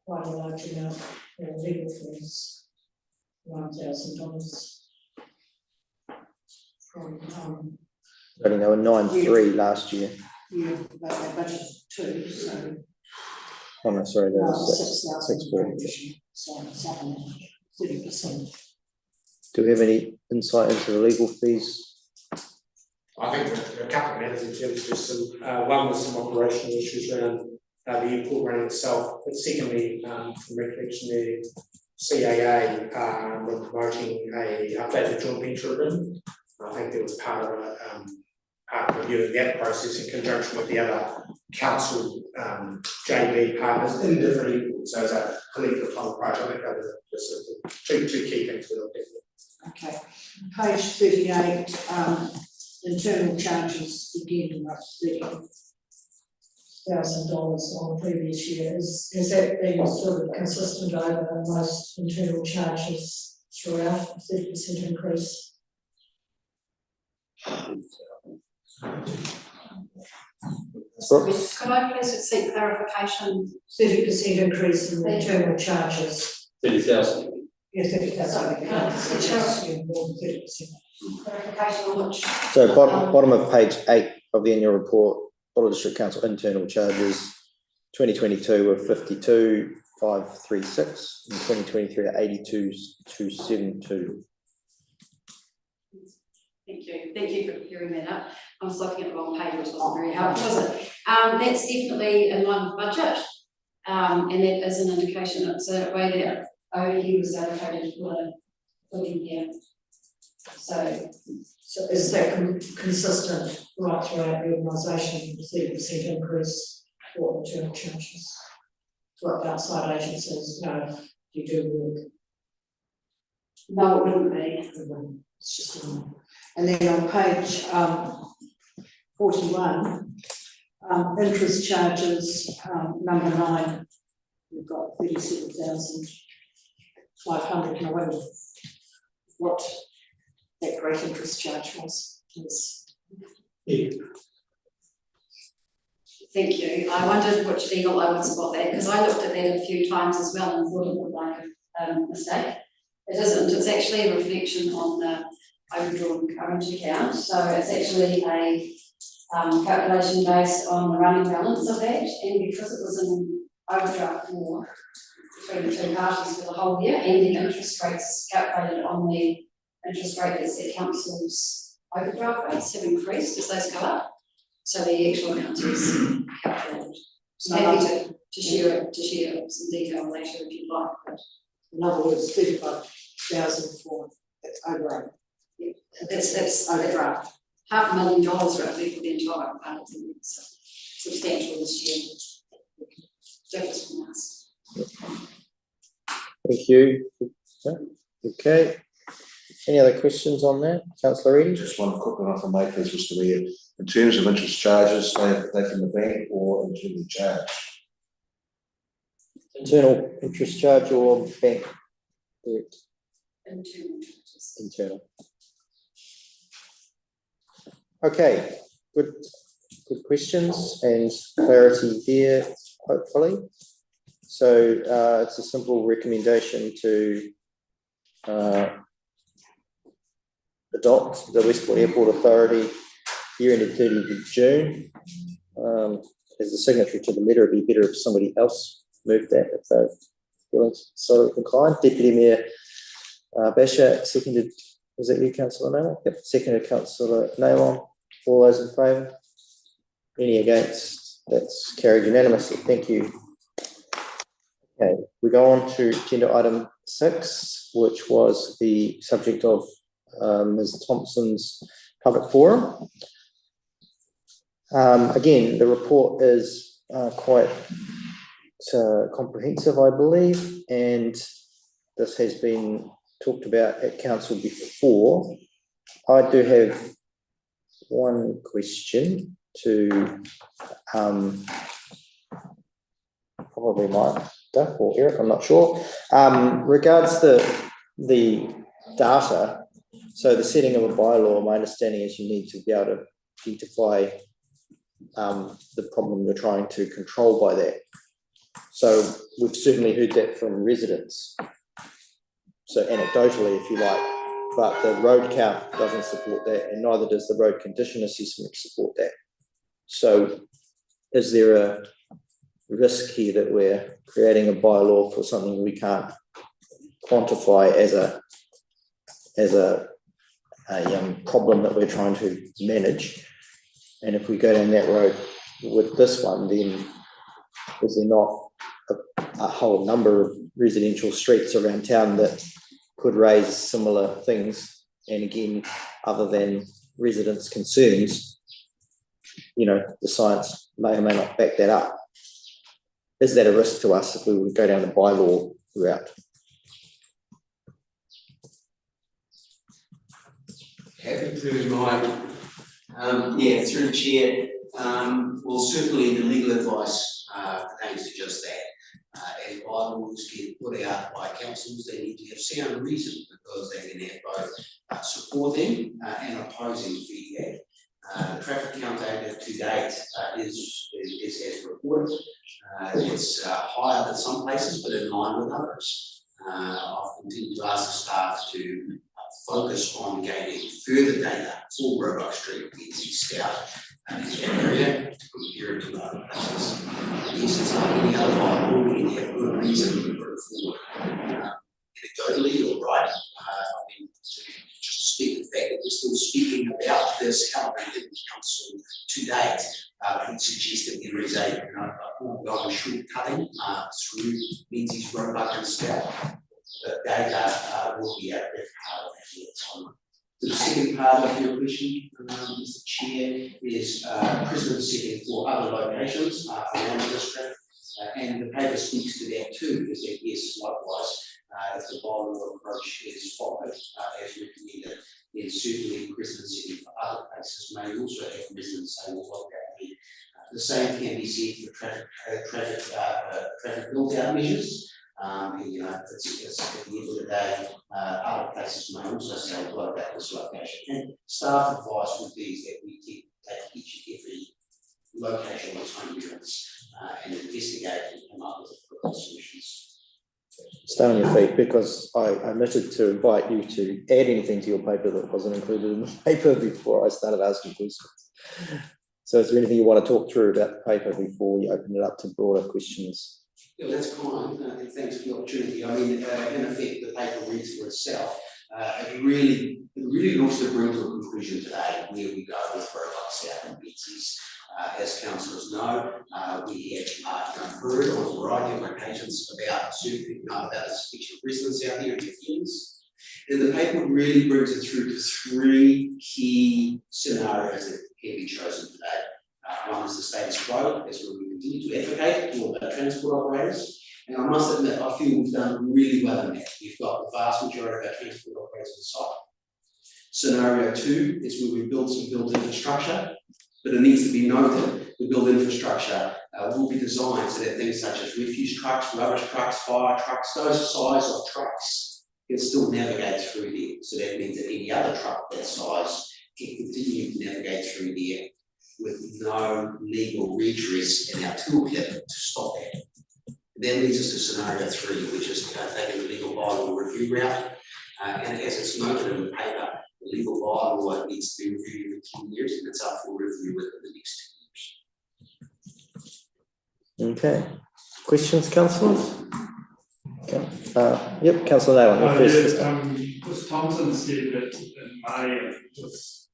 quite a large amount for legal fees. $9,000 from I think they were 9.3 last year. yeah, but they budgeted 2, so Oh no, sorry, that was 6,000 6.4. so something 30%. Do we have any insight into the legal fees? I think there are a couple of matters in terms of some, one was some operational issues around the airport running itself, but secondly, from recollection, the CAA were promoting a updated joint venture agreement. I think there was part of a review of that process in conjunction with the other council JV partners in different, so as a collective time approach. I think that was just two key things we looked at. Okay, page 38, internal charges again, up $30,000 on the previous year. Has that been sort of consistent over most internal charges throughout, 30% increase? Brooks? Could I please seek clarification? 30% increase in the internal charges. 30,000. Yeah, 30,000. More than 30%. Clarification on which? So bottom of page 8 of the annual report, Boulder District Council internal charges, 2022 were 52,536 and 2023 are 82,272. Thank you for clearing that up. I was looking at the wrong page, which wasn't very helpful, was it? That's definitely in line with budget, and that is an indication it's a way that OE was allocated for the year. So is that consistent right throughout the organisation, the 30% increase for internal charges? For outside agencies, no, you do work. no, it wouldn't be. It's just and then on page 41, interest charges, number 9, we've got 37,500. And I wonder what that great interest charge was. Thank you. I wondered which legal I would spot that, because I looked at that a few times as well and thought it looked like a mistake. It isn't. It's actually a reflection on the overdrawn current account. So it's actually a calculation based on the running balance of that, and because it was an overdraft for between the two parties for the whole year, and the interest rates calculated on the interest rate as the council's overdraft rates have increased as those go up. So the actual amount is calculated. So happy to share some detail later if you'd like. But in other words, 35,000 for that's over. Yeah, that's overdraft. $500,000 roughly for the entire part. So substantial this year. Difference from us. Thank you. Okay. Any other questions on that? Councillor Reedy? Just one quick one off the make, please, Mr. Mayor. In terms of interest charges, they from the bank or internal charge? Internal interest charge or bank? Internal. Okay, good questions and clarity there, hopefully. So it's a simple recommendation to adopt the Westport Airport Authority year ended 30th of June. As the signatory to the letter, it'd be better if somebody else moved that if they're feeling so inclined. Deputy Mayor Basher seconded. Was that you, Councillor Naylor? Yep, seconded Councillor Naylor. All those in favour? Any against? That's carried unanimously. Thank you. Okay, we go on to agenda item 6, which was the subject of Ms. Thompson's public forum. Again, the report is quite comprehensive, I believe, and this has been talked about at council before. I do have one question to probably Mike, Duff, or Eric, I'm not sure. Regards the data, so the setting of a bylaw, my understanding is you need to be able to identify the problem you're trying to control by that. So we've certainly heard that from residents. So anecdotally, if you like, but the road count doesn't support that, and neither does the road condition assessment support that. So is there a risk here that we're creating a bylaw for something we can't quantify as a problem that we're trying to manage? And if we go down that road with this one, then is there not a whole number of residential streets around town that could raise similar things? And again, other than residents' concerns, you know, the science may or may not back that up. Is that a risk to us if we would go down the bylaw route? Happy to, Mike. Yeah, through the chair, well, certainly the legal advice pertains to just that. As bylaws get put out by councils, they need to have sound reason, because they can have both supporting and opposing feedback. The traffic count data to date is as reported. It's higher than some places, but in line with others. I've continued to ask the staff to focus on gaining further data for Roebuck Street, Menzies, Scout, in that area, compare it to other places. Yes, it's like any other bylaw, we have good reason to put it forward. Anecdotally, you're right. I mean, just to speak the fact that we're still speaking about this calibrated council to date, would suggest that there is a ongoing shortcutting through Menzies, Roebuck and Scout. The data will be a big part of that time. The second part of your question, Mr. Chair, is precedent setting for other locations around the district, and the paper speaks to that too, because that yes, likewise, if the bylaw approach is followed as recommended, then certainly precedent setting for other places may also have residents saying, well, what that mean? The same can be said for traffic build-out measures. You know, it's at the end of the day, other places may also say, what about this location? And staff advice would be that we take each and every location on its own merits and investigate and come up with appropriate solutions. Stay on your feet, because I omitted to invite you to add anything to your paper that wasn't included in the paper before I started asking questions. So is there anything you want to talk through about the paper before we open it up to broader questions? Yeah, that's kind, and thanks for the opportunity. I mean, in effect, the paper reads for itself. It really looks to bring to a conclusion today where we go with Roebuck, South and Menzies. As councillors know, we have heard on a variety of occasions about certainly about the speech of residents out there and their feelings. And the paper really brings it through to 3 key scenarios that can be chosen today. One is the status quo, as we continue to advocate for transport operators. And I must admit, I feel we've done really well in that. We've got the vast majority of our transport operators on site. Scenario 2 is where we build some built infrastructure, but it needs to be noted the built infrastructure will be designed so that things such as refuse trucks, rubbish trucks, fire trucks, those size of trucks can still navigate through there. So that means that any other truck that size can continue to navigate through there with no legal redress in our toolkit to stop that. That leads us to scenario 3, which is taking the legal bylaw review route. And as it's noted in the paper, the legal bylaw needs to be reviewed in 10 years, and it's up for review within the next 2 years. Okay. Questions, councillors? Okay. Yep, Councillor Nolan. Ms. Thompson said that in May it was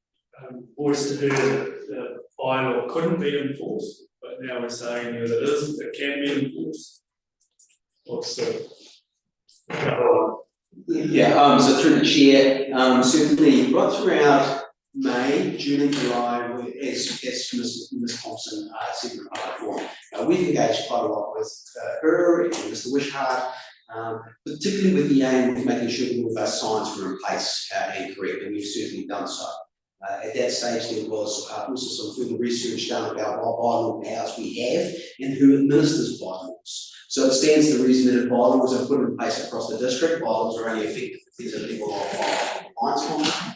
voiced to her that the bylaw couldn't be enforced, but now we're saying that it can be enforced. what's the? Yeah, so through the chair, certainly right throughout May, June and July, as Ms Thompson said in the public forum, we've engaged quite a lot with her and Mr Wishart, particularly with the aim of making sure that all of our signs were in place and correct, and we've certainly done so. At that stage, there was also some further research done about what bylaw powers we have and who administers bylaws. So it stands to reason that if bylaws are put in place across the district, bylaws are only effective if there's a level of compliance monitoring.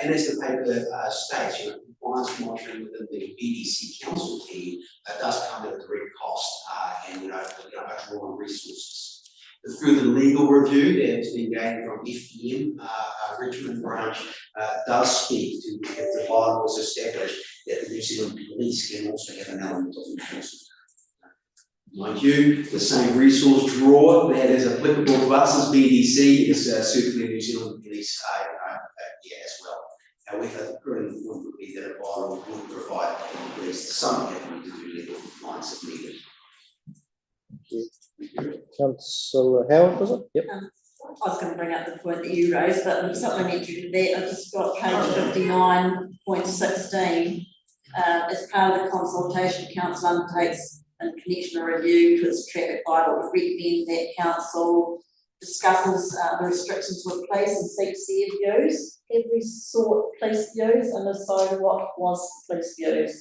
And as the paper states, compliance monitoring within the BDC council team does come at a direct cost and a draw on resources. The further legal review that has been gained from FDM, Richmond branch, does speak to if the bylaw was established that the New Zealand Police can also have an element of enforcement. Mind you, the same resource draw that is applicable to us as BDC is certainly New Zealand Police as well. However, the current point would be that a bylaw would provide at least some ability to do legal compliance if needed. Councillor Howard, was it? Yep. I was going to bring up the point that you raised, but supplementary to that, I've just got page 59.16. As part of the consultation, council undertakes in connection a review to its traffic bylaw, would recommend that council discusses the restrictions with police and seeks their views. Have we sought police views, and if so, what was police views?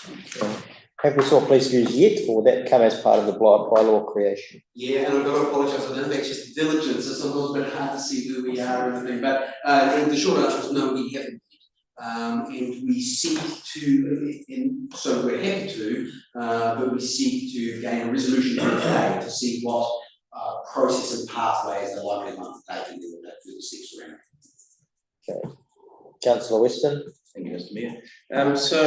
Okay. Have we sought police views yet, or will that come as part of the bylaw creation? Yeah, and I've got to apologise, I don't think it's just diligence, it's sometimes a bit hard to see where we are and everything, but the short answer is no, we haven't. And we seek to, and so we're happy to, but we seek to gain a resolution today to see what process and pathways the likely one to take and then we'll take further steps around. Okay. Councillor Weston. Thank you, Mr Mayor. So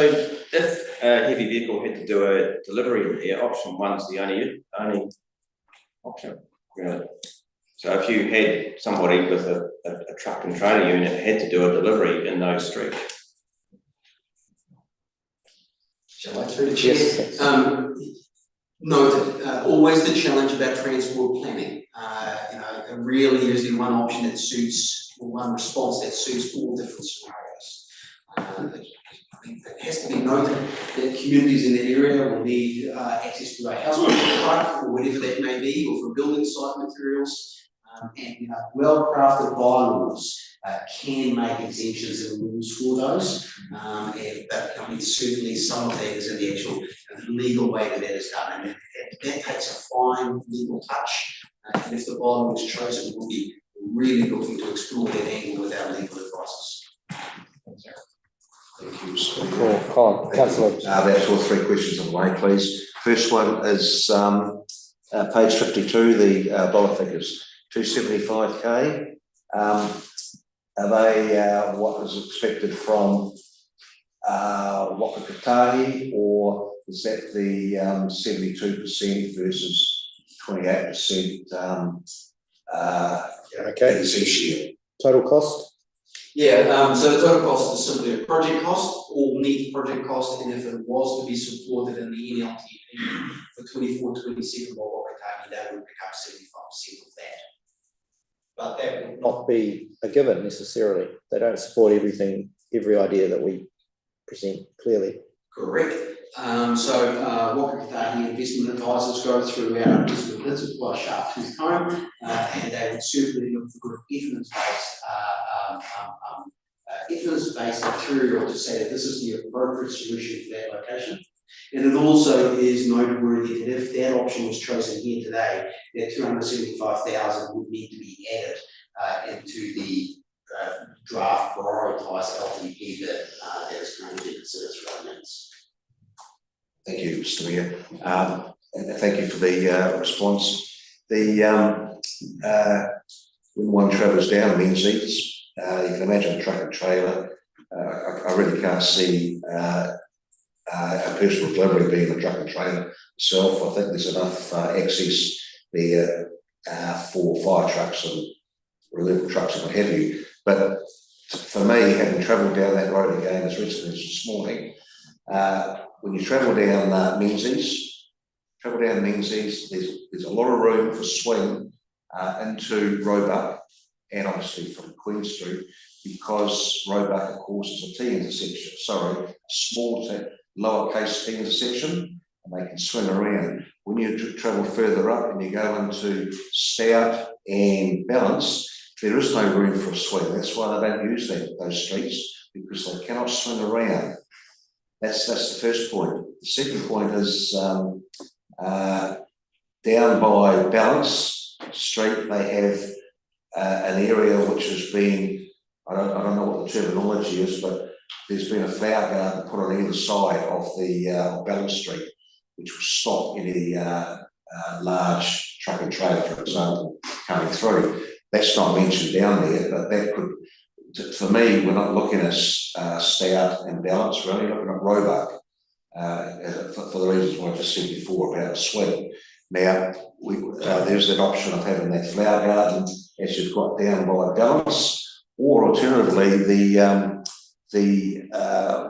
if a heavy vehicle had to do a delivery here, option one's the only option, really. So if you had somebody with a truck and trailer unit had to do a delivery in those streets. Shall I through the chair? Noted, always the challenge about transport planning. There really is in one option that suits, or one response that suits all different scenarios. I think it has to be noted that communities in the area will need access to a house truck or whatever that may be, or for building site materials. And well-crafted bylaws can make exemptions and rules for those, but certainly some of that is in the actual legal way that is done, and that takes a fine legal touch. And if the bylaw is chosen, we'll be really looking to explore that angle with our legal advisors. Thank you, Mr. Colin, Councillor. That's all three questions on the way, please. First one is page 52, the dollar figures. 275k. Are they what was expected from Waka Kotahi, or is that the 72% versus 28% okay. Share? Total cost? Yeah, so the total cost is simply a project cost, or net project cost, and if it was to be supported in the NLTP for 24-27 by Waka Kotahi, they would pick up 75% of that. But that would not be a given necessarily. They don't support everything, every idea that we present clearly. Correct. So Waka Kotahi investment advisors go through our investment principle, a sharp tooth comb, and they would certainly look for good evidence-based material to say that this is the appropriate solution for that location. And it also is noteworthy that if that option was chosen here today, that 275,000 would need to be added into the draft prioritised LTP that is currently considered through our minutes. Thank you, Mr. Mayor. And thank you for the response. When one travels down Menzies, you can imagine a truck and trailer. I really can't see a personal delivery being the truck and trailer itself. I think there's enough access there for fire trucks and relief trucks and what have you. But for me, having travelled down that road again as recently as this morning, when you travel down Menzies, travel down Menzies, there's a lot of room for swing into Roebuck and obviously from Queen Street, because Roebuck, of course, is a T intersection, sorry, a small lowercase T intersection, and they can swing around. When you travel further up and you go into Stout and Balance, there is no room for a swing. That's why they don't use those streets, because they cannot swing around. That's the first point. The second point is down by Balance Street, they have an area which has been, I don't know what the terminology is, but there's been a flower garden put on either side of the Balance Street, which will stop any large truck and trailer, for example, coming through. That's not mentioned down there, but that could, for me, we're not looking at Stout and Balance, we're only looking at Roebuck, for the reasons I just said before about swing. Now, there's that option of having that flower garden as you've got down by Balance, or alternatively,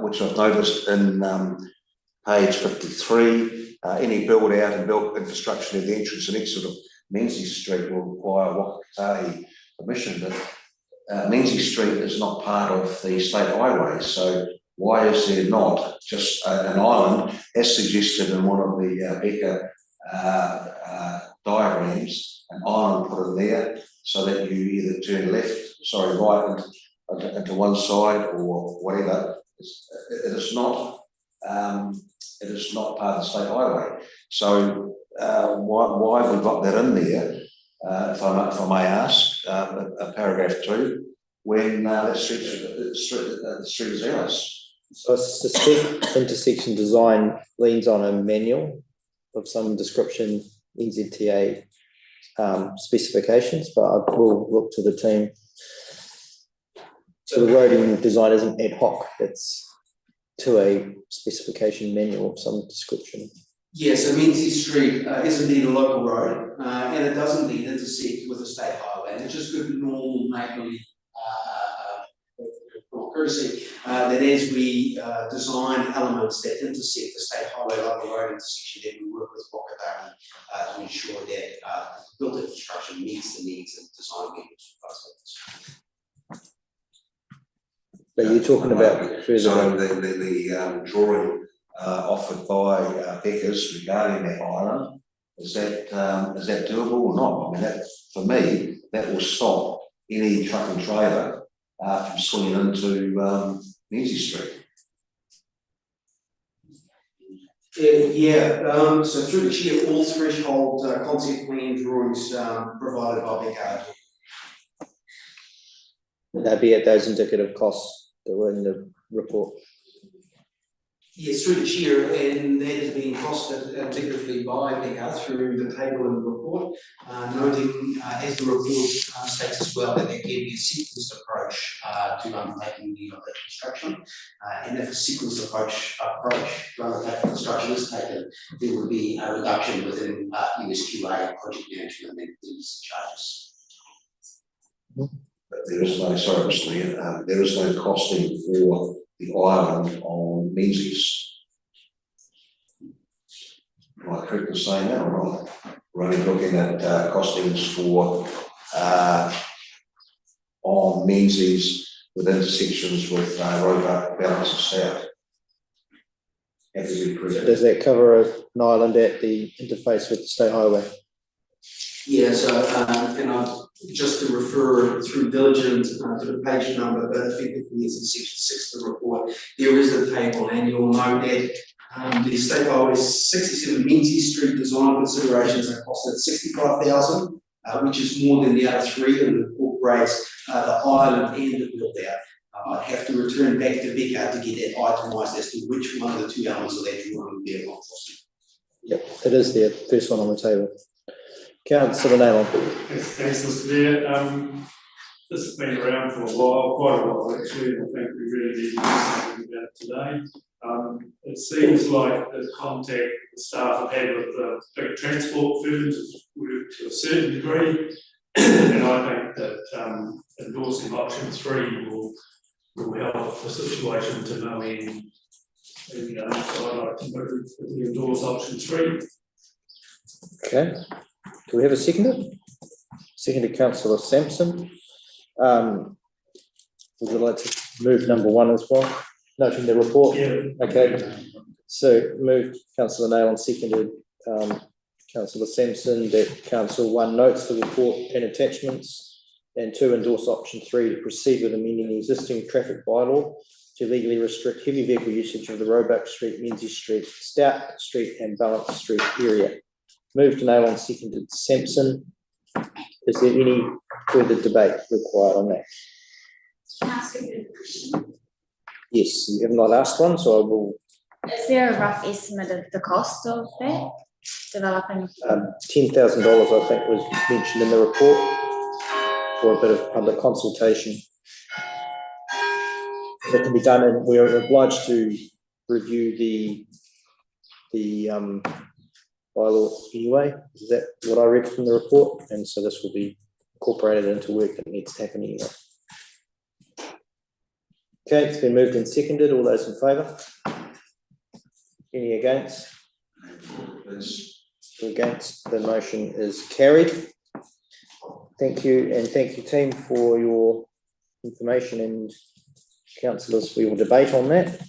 which I've noticed in page 53, any build out and built infrastructure at the entrance and exit of Menzies Street will require Wakatahi permission, but Menzies Street is not part of the state highway, so why is there not just an island, as suggested in one of the Becker diagrams, an island put in there so that you either turn right into one side or whatever. It is not part of the state highway. So why have we got that in there, if I may ask, paragraph 2, when the street is ours? So I suspect intersection design leans on a manual of some description, NZTA specifications, but I will look to the team. So the roading design isn't ad hoc, it's to a specification manual of some description. Yes, so Menzies Street is indeed a local road, and it does indeed intersect with the state highway, and it's just good normal neighbourly courtesy that as we design elements that intersect the state highway local road intersection, that we work with Wakatahi to ensure that built infrastructure meets the needs and design manuals. But you're talking about further. So the drawing offered by Becker's regarding that island, is that doable or not? I mean, that, for me, that will stop any truck and trailer from swinging into Menzies Street. So through the chair, all threshold concept plan drawings provided by Becker. Would that be at those indicative costs that were in the report? Yes, through the chair, and that has been costed indicatively by Becker through the table in the report, noting, as the report states as well, that there can be a sequenced approach to undertaking the construction, and if a sequenced approach to undertaking construction is taken, there would be a reduction within USQA project management and fees and charges. But there is no, sorry, Mr. Mayor, there is no costing for the island on Menzies. Am I correct in saying that or not? We're only looking at costings for on Menzies with intersections with Roebuck, Balance and Stout. Does that cover an island at the interface with the state highway? Yeah, so and just to refer through diligent to the page number, but effectively it's in section 6 of the report. There is a table, and you'll note that the state highway 67 Menzies Street design considerations are costed $65,000, which is more than the other 3, and incorporates the island and the build out. I'd have to return back to Becker to get that itemised as to which one of the 2 elements of that drawing would be a cost. Yep, it is the first one on the table. Councillor Naylor. Thanks, Mr. Mayor. This has been around for a while, quite a while actually, and I think we really need to do something about it today. It seems like the contact the staff have had with the big transport firms has worked to a certain degree, and I think that endorsing option 3 will help the situation to no end. And so I'd like to move that we endorse option 3. Okay, do we have a seconder? Seconded councillor Sampson. Would you like to move number 1 as well? Noting the report? Yeah. Okay, so moved councillor Nail and seconded councillor Sampson that council 1 notes the report and attachments, and 2 endorse option 3 to proceed with amending the existing traffic bylaw to legally restrict heavy vehicle usage of the Roebuck Street, Menzies Street, Stout Street and Balance Street area. Moved to Nail and seconded Sampson. Is there any further debate required on that? Can I ask a good question? Yes, you have not asked one, so I will. Is there a rough estimate of the cost of that, developing? $10,000 I think was mentioned in the report for a bit of public consultation. That can be done, and we're obliged to review the bylaw anyway. Is that what I read from the report? And so this will be incorporated into work that needs to happen anyway. Okay, it's been moved and seconded. All those in favour? Any against? Against, the motion is carried. Thank you, and thank you team for your information, and councillors, we will debate on that.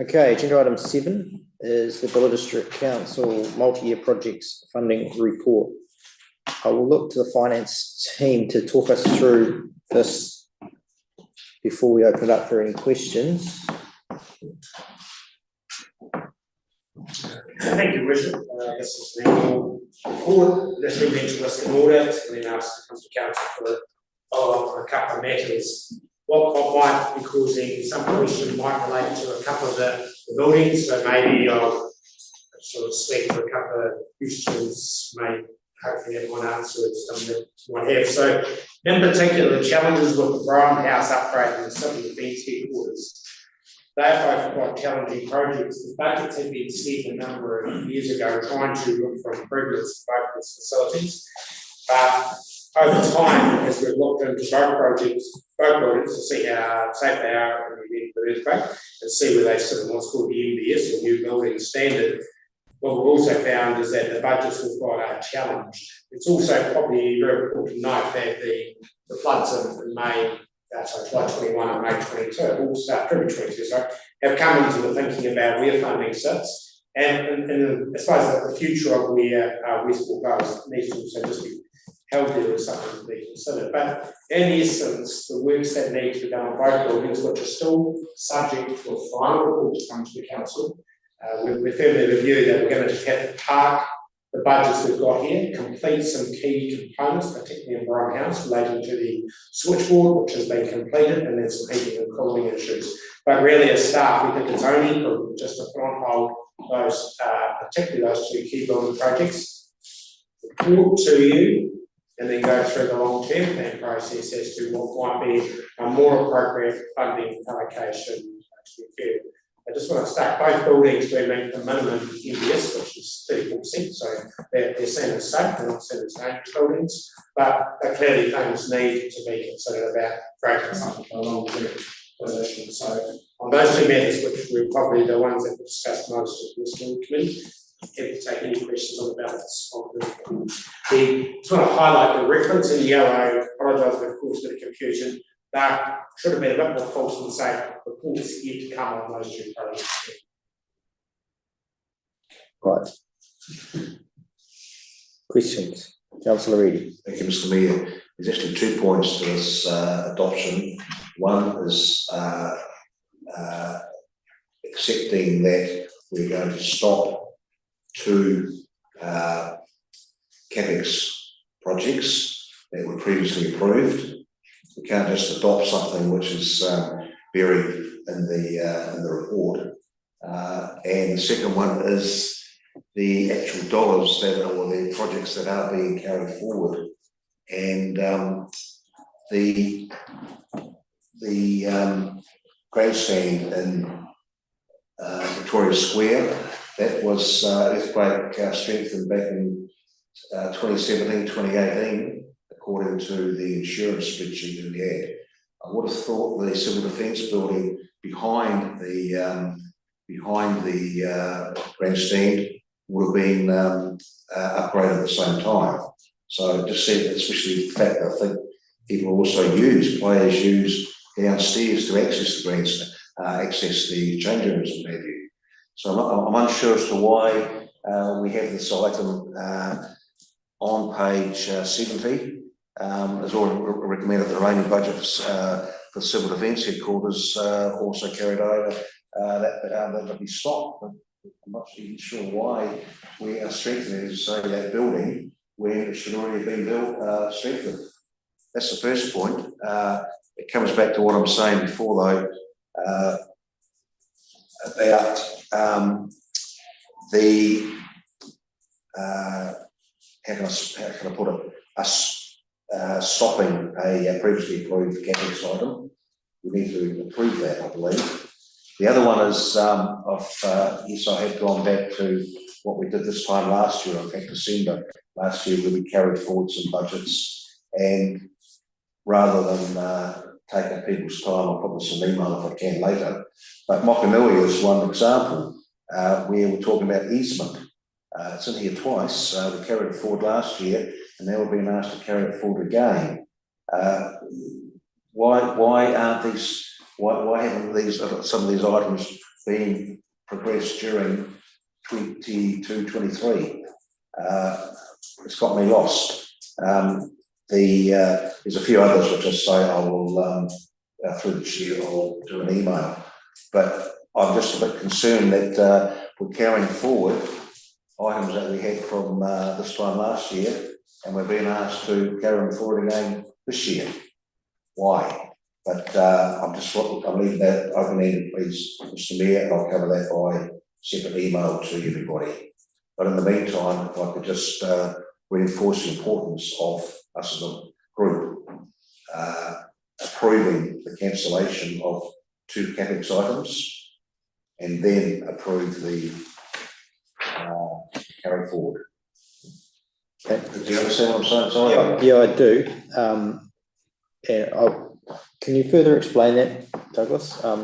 Okay, agenda item 7 is the Buller District Council multi-year projects funding report. I will look to the finance team to talk us through this before we open it up for any questions. Thank you, Richard. This is the annual report that's been mentioned risk and audit, and then asked to come to council for a couple of matters. What might be causing some question might relate to a couple of the buildings, so maybe I'll sort of speak to a couple of questions, may hopefully have one answer and some that might have. So in particular, the challenges with the Brown House upgrade and the civil defence headquarters. They're both quite challenging projects. The budgets have been set a number of years ago trying to look for improvements to both these facilities. But over time, as we've looked into both buildings to see how safe they are in the event of an earthquake, and see where they sit in what's called the MBS or New Building Standard, what we've also found is that the budgets were quite challenged. It's also probably very important to note that the floods in May, July 21 and May 22, also February 22, sorry, have come into the thinking about where funding sits, and I suppose the future of where Westport goes needs to also just be held there as something to be considered. But in essence, the works that need to be done on both buildings, which are still subject to a final report to come to the council, we're firmly of the view that we're going to just have to park the budgets we've got here, complete some key components, particularly in Brown House, relating to the switchboard, which has been completed, and then some heating and cooling issues. But really, as staff, we think it's only just to put on hold those, particularly those 2 key building projects, report to you, and then go through the long-term plan process as to what might be a more appropriate funding allocation to be fair. I just want to start both buildings do meet the minimum MBS, which is 34%, so they're seen as safe, they're not seen as dangerous buildings, but clearly things need to be considered about creating something for a long-term position. So on those 2 matters, which were probably the ones that we discussed most at the school committee, happy to take any questions on the balance of the just want to highlight the reference in yellow, apologise for of course for the confusion. That should have been a bit more false and say reports yet to come on those 2 projects. Right. Questions? Councillor Reedy. Thank you, Mr. Mayor. There's actually 2 points to this adoption. One is accepting that we're going to stop 2 CapEx projects that were previously approved. We can't just adopt something which is buried in the report. And the second one is the actual dollars that are, or the projects that are being carried forward. And the grandstand in Victoria Square, that was earthquake strengthened back in 2017, 2018, according to the insurance spreadsheet that we had. I would have thought the civil defence building behind the behind the grandstand would have been upgraded at the same time. So just see, especially the fact that I think players use downstairs to access the grandstand, access the change rooms and what have you. So I'm unsure as to why we have this item on page 70. As already recommended, the remaining budgets for civil defence headquarters also carried over. That'll be stopped, but I'm not even sure why we are strengthening, say, that building when it should already have been built, strengthened. That's the first point. It comes back to what I'm saying before, though, about the how can I put it? Us stopping a previously approved CapEx item. We need to approve that, I believe. The other one is, yes, I have gone back to what we did this time last year, in fact, December last year, where we carried forward some budgets, and rather than take up people's time, I'll probably some email if I can later. But Mokanui is one example where we're talking about easement. It's in here twice. We carried it forward last year, and now we're being asked to carry it forward again. Why aren't these? Why haven't these some of these items been progressed during 22-23? It's got me lost. There's a few others which I say I will through the chair I'll do an email, but I'm just a bit concerned that we're carrying forward items that we had from this time last year, and we're being asked to carry them forward again this year. Why? But I'm leaving that open-ended, please, Mr. Mayor, and I'll cover that by separate email to everybody. But in the meantime, if I could just reinforce the importance of us as a group approving the cancellation of 2 CapEx items, and then approve the carry forward. Okay. Do you understand what I'm saying? Sorry. Yeah, I do. Can you further explain that, Douglas? We're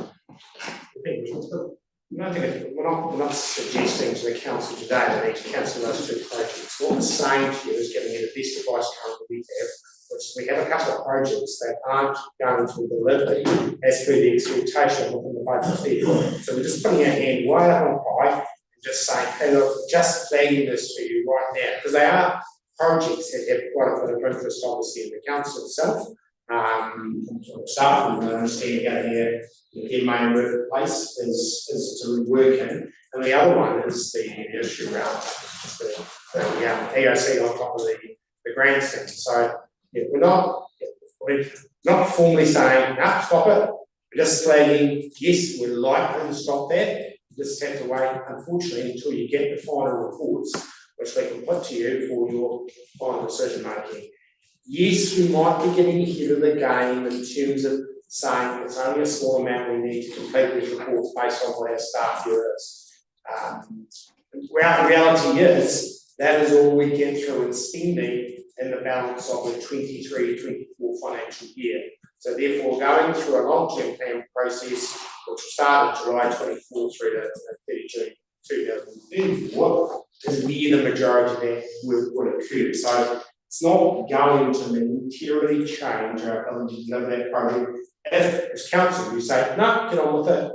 not suggesting to the council today that they need to cancel those 2 projects. What we're saying to you is giving you the best advice currently we have, which is we have a couple of projects that aren't going to be delivered as per the expectation within the budget there. So we're just putting our hand way up on high and just saying, hey look, just flagging this for you right now, because they are projects that have quite a bit of interest obviously in the council itself. Staff and understanding out here, their main workplace is to work in, and the other one is the issue around the POC on top of the grandstand. So yeah, we're not formally saying no, stop it. We're just flagging yes, we're likely to stop that. You just have to wait, unfortunately, until you get the final reports, which we can put to you for your final decision making. Yes, we might be getting ahead of the game in terms of saying it's only a small amount we need to complete these reports based on what our staff here is. The reality is that is all we get through in spending in the balance of the 23-24 financial year. So therefore, going through a long-term plan process, which will start in July 24 through to 30 June 2034, is where the majority of that would occur. So it's not going to materially change our ability to deliver that project. If as council you say, no, get on with it,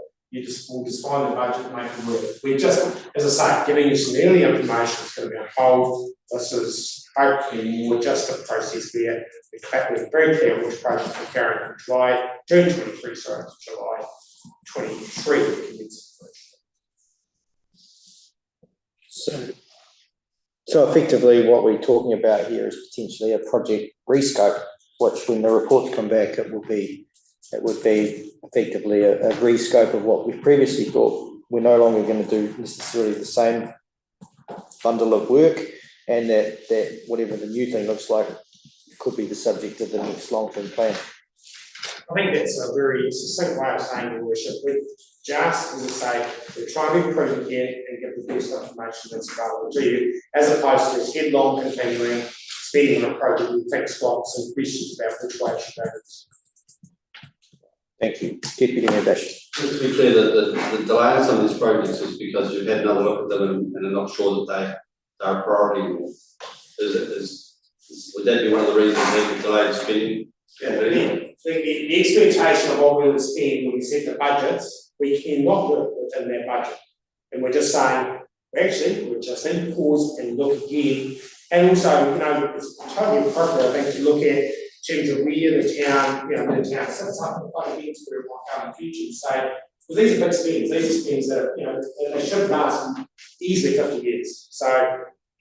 we'll just find the budget and make it work. We're just, as I say, giving you some early information that's going to be on hold. This is hopefully more just a process where we're very clear which projects we're carrying from June 23, sorry, to July 23. So effectively what we're talking about here is potentially a project rescope, which when the reports come back, it would be effectively a rescope of what we previously thought. We're no longer going to do necessarily the same bundle of work, and that whatever the new thing looks like could be the subject of the next long-term plan. I think that's a very succinct way of saying, Your Worship. We just, as I say, we're trying to be prudent here and give the best information that's available to you, as opposed to headlong continuing speeding on a project with fixed slots and questions about which way it should go. Thank you. Deputy Mayor Bash. Just to be clear, that the delay on some of these projects is because you've had another look at them and are not sure that they're a priority. Would that be one of the reasons that we delayed spending? The expectation of what we would spend when we set the budgets, we cannot work within that budget. And we're just saying, we're just in pause and look again. And also, it's totally appropriate, I think, to look at in terms of where the town, the town sits up in front of things where it might come in the future and say, well, these are big spends, these are spends that, they should last easily 50 years. So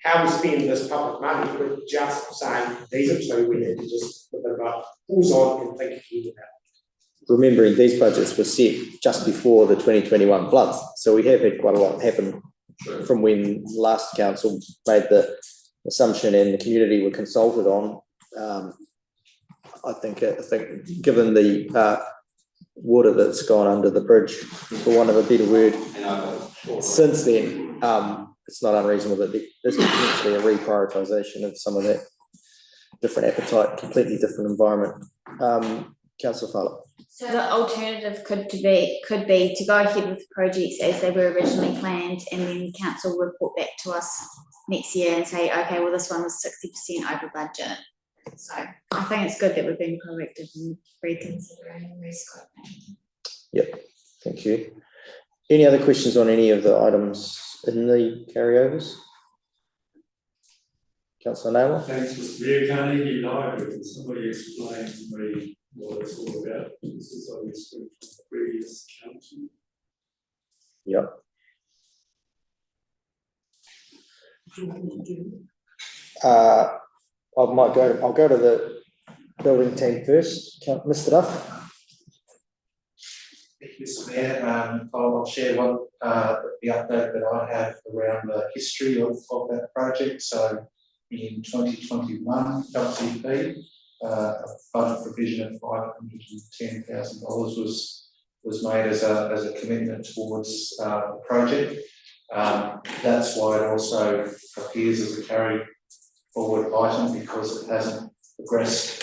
how we spend this public money, we're just saying, these are two we need to just put a bit of pause on and think again about. Remembering these budgets were set just before the 2021 floods, so we have had quite a lot happen from when last council made the assumption and the community were consulted on. I think given the water that's gone under the bridge, for want of a better word, since then, it's not unreasonable that there's potentially a reprioritisation of some of that different appetite, completely different environment. Councillor Fowler. So the alternative could be to go ahead with the projects as they were originally planned, and then the council will report back to us next year and say, okay, well, this one was 60% over budget. So I think it's good that we've been proactive in reconsidering and rescoping. Yep, thank you. Any other questions on any of the items in the carryovers? Councillor Naylor. Thanks, Mr. Mayor. Carnegie Library, somebody explain to me what it's all about. This is obviously from the previous council. Yep. I'll go to the building team first. Mr. Duff. Thank you, Mr. Mayor. I'll share the update that I have around the history of that project. So in 2021, LCP, a budget provision of $510,000 was made as a commitment towards the project. That's why it also appears as a carry forward item, because it hasn't progressed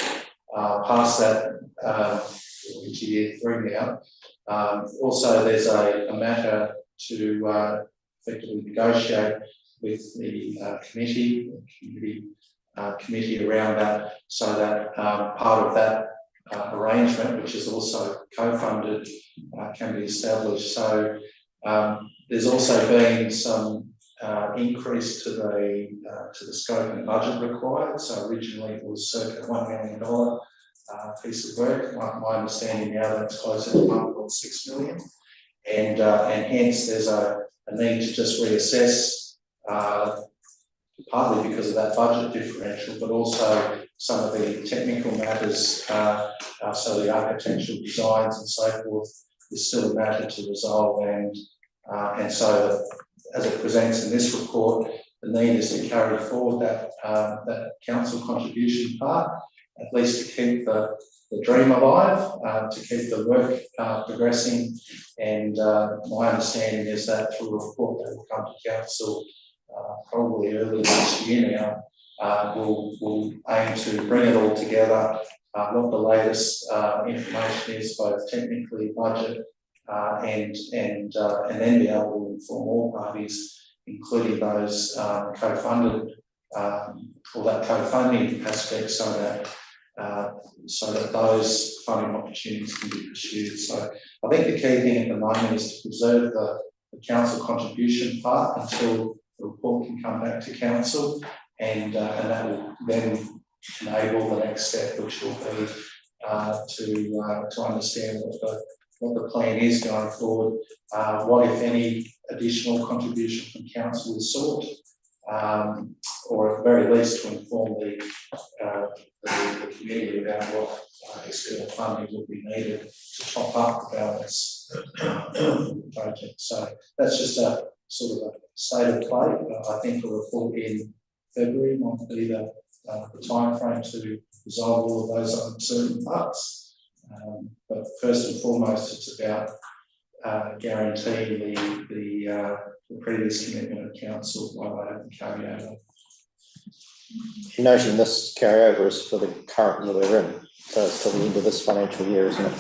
past that, which year through now. Also, there's a matter to effectively negotiate with the committee around that, so that part of that arrangement, which is also co-funded, can be established. So there's also been some increase to the scope and budget required. So originally it was circa $1 million piece of work. My understanding now that's closer to 1.6 million, and hence there's a need to just reassess, partly because of that budget differential, but also some of the technical matters, so the architectural designs and so forth is still a matter to resolve, and so that as it presents in this report, the need is to carry forward that council contribution part, at least to keep the dream alive, to keep the work progressing. And my understanding is that through a report that will come to council probably early next year now, we'll aim to bring it all together, what the latest information is, both technically, budget, and then be able to inform all parties, including those co-funded, or that co-funding aspect, so that those funding opportunities can be pursued. So I think the key thing at the moment is to preserve the council contribution part until the report can come back to council, and that will then enable the next step, which will be to understand what the plan is going forward, what, if any, additional contribution from council is sought, or at the very least to inform the community about what external funding would be needed to top up the balance of the project. So that's just a sort of a state of play. I think a report in February might be the time frame to resolve all of those uncertain parts. But first and foremost, it's about guaranteeing the previous commitment of council while they haven't carried over. Noting this carryover is for the current year we're in, so it's till the end of this financial year, isn't it?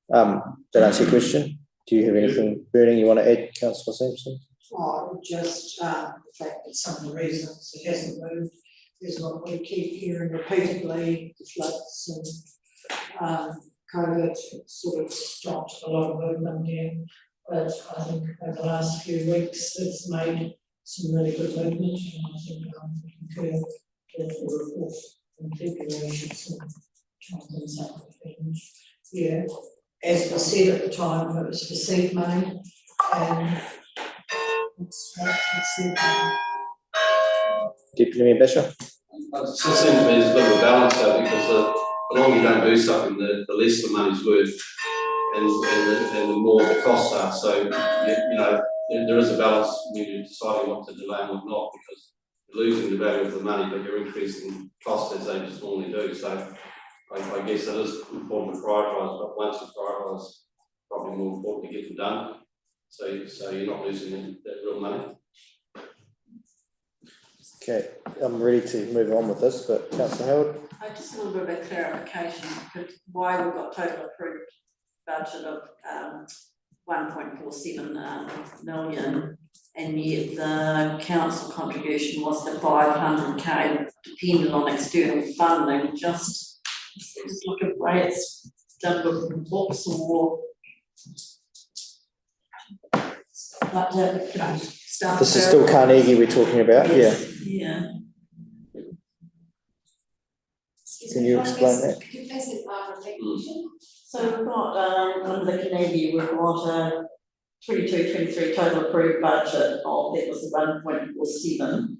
That answer your question? Do you have anything burning you want to add, councillor Sampson? Oh, just, the fact that some of the reasons it hasn't moved is what we keep hearing repeatedly, the floods and, COVID sort of stopped a lot of movement again. But I think over the last few weeks, it's made some really good movement, and I think we can concur with the report in February should sort of try things up. And yeah, as was said at the time, it was for seed money, and it's seed. Deputy Mayor Bishop? It just seems to me there's a bit of a balance though, because the longer you don't do something, the less the money's worth, and the more the costs are. So you know there is a balance when you're deciding what to delay and what not, because you're losing the value of the money, but you're increasing costs as they just normally do. So I guess it is important to prioritise, but once you prioritise, probably more important to get them done. So you're not losing that real money. Okay, I'm ready to move on with this, but councillor Howard? I just a little bit of clarification, why we've got total approved budget of 1.47 million, and yet the council contribution was the 500k, depending on external funding. Just look at where it's done with books or. But This is still Carnegie we're talking about, yes, yeah. Yeah. Can you explain that? Could you please repeat? So we've got, under the Carnegie, we've got a 22-23 total approved budget of, that was 1.47.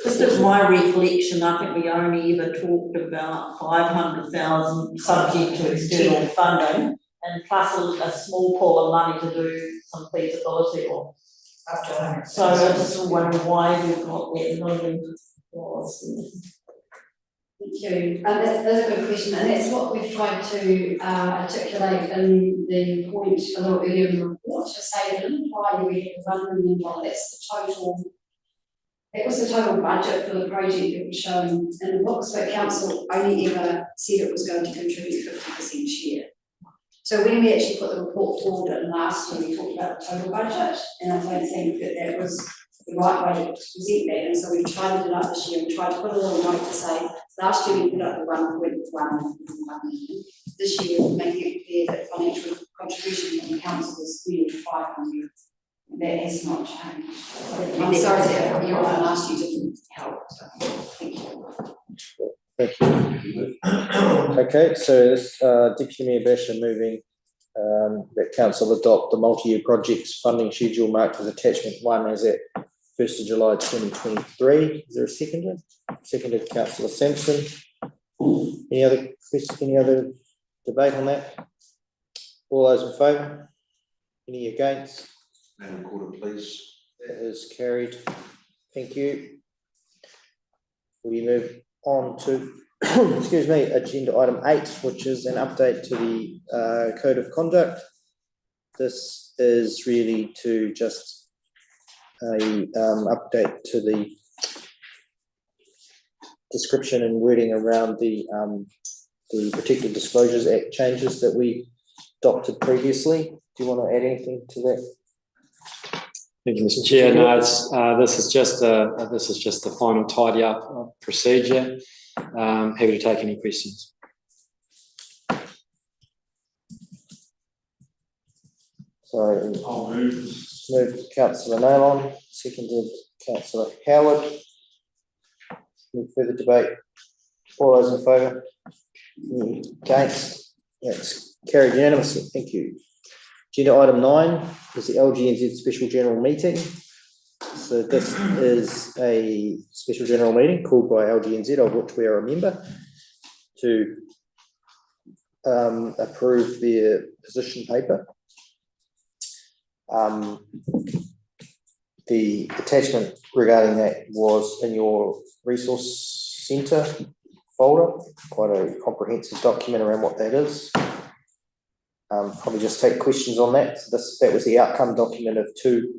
Just as my recollection, I think we only ever talked about 500,000 subject to external funding, and plus a small pool of money to do some feasibility or. Up to 100. So I just wonder why we've got that million dollars. Thank you. That's a good question, and that's what we've tried to articulate in the point a little earlier in the report, to say that in prior we had $1 million. That's the total. That was the total budget for the project that was shown in the books, but council only ever said it was going to contribute 50% share. So when we actually put the report forward in last year, we talked about the total budget, and I don't think that was the right way to present that, and so we tried it up this year. We tried to put a little note to say last year we put up the 1.1 million. This year we're making it clear that financial contribution from the council is really 500. That has not changed. I'm sorry that year on last year didn't help. So thank you. Thank you. Okay, so this Deputy Mayor Basher moving that council adopt the multi-year projects funding schedule marked as attachment 1 as at 1st of July 2023. Is there a seconder? Seconded councillor Sampson. Any other questions, any other debate on that? All those in favour? Any against? Madam Recorder, please. That is carried. Thank you. We move on to excuse me, agenda item 8, which is an update to the code of conduct. This is really to just a update to the description and wording around the Protected Disclosures Act changes that we adopted previously. Do you want to add anything to that? Thank you, Mr. Chair. No, it's, this is just the final tidy up procedure. Happy to take any questions. So I'll move. Moved councillor Naylon, seconded councillor Howard. Any further debate? All those in favour? Any against? That's carried unanimously. Thank you. Agenda item 9 is the LGNZ special general meeting. So this is a special general meeting called by LGNZ, of which we are a member, to approve their position paper. The attachment regarding that was in your resource centre folder, quite a comprehensive document around what that is. Probably just take questions on that. So that was the outcome document of 2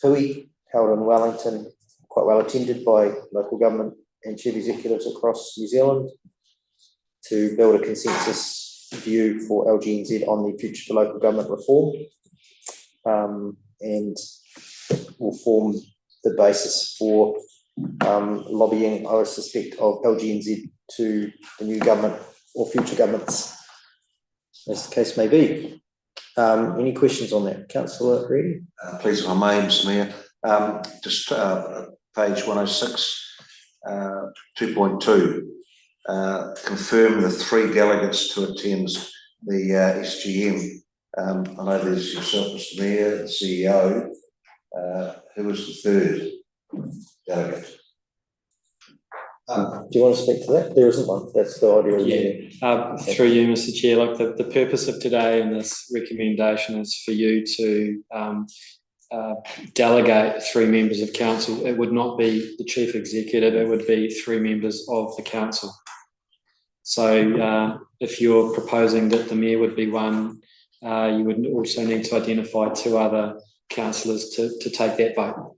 hui held in Wellington, quite well attended by local government and chief executives across New Zealand, to build a consensus view for LGNZ on the future for local government reform, and will form the basis for lobbying, I suspect, of LGNZ to the new government or future governments, as the case may be. Any questions on that? Councillor Reedy? Please, if I may, Mr Mayor, just page 106, 2.2, confirm the 3 delegates to attend the SGM. I know there's yourself, Mr Mayor, the CEO. Who was the 3rd delegate? Do you want to speak to that? There isn't one. That's the idea of the meeting. Through you, Mr Chair, like the purpose of today and this recommendation is for you to delegate 3 members of council. It would not be the chief executive, it would be 3 members of the council. So if you're proposing that the mayor would be one, you would also need to identify 2 other councillors to take that vote.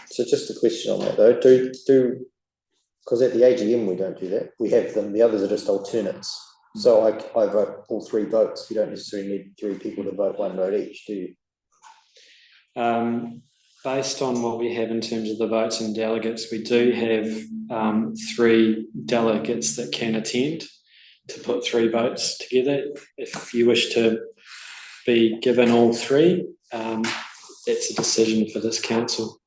So just a question on that though, because at the AGM we don't do that. We have them, the others are just alternates. So I vote all 3 votes. You don't necessarily need 3 people to vote 1 vote each, do you? Based on what we have in terms of the votes and delegates, we do have 3 delegates that can attend to put 3 votes together. If you wish to be given all 3, that's a decision for this council.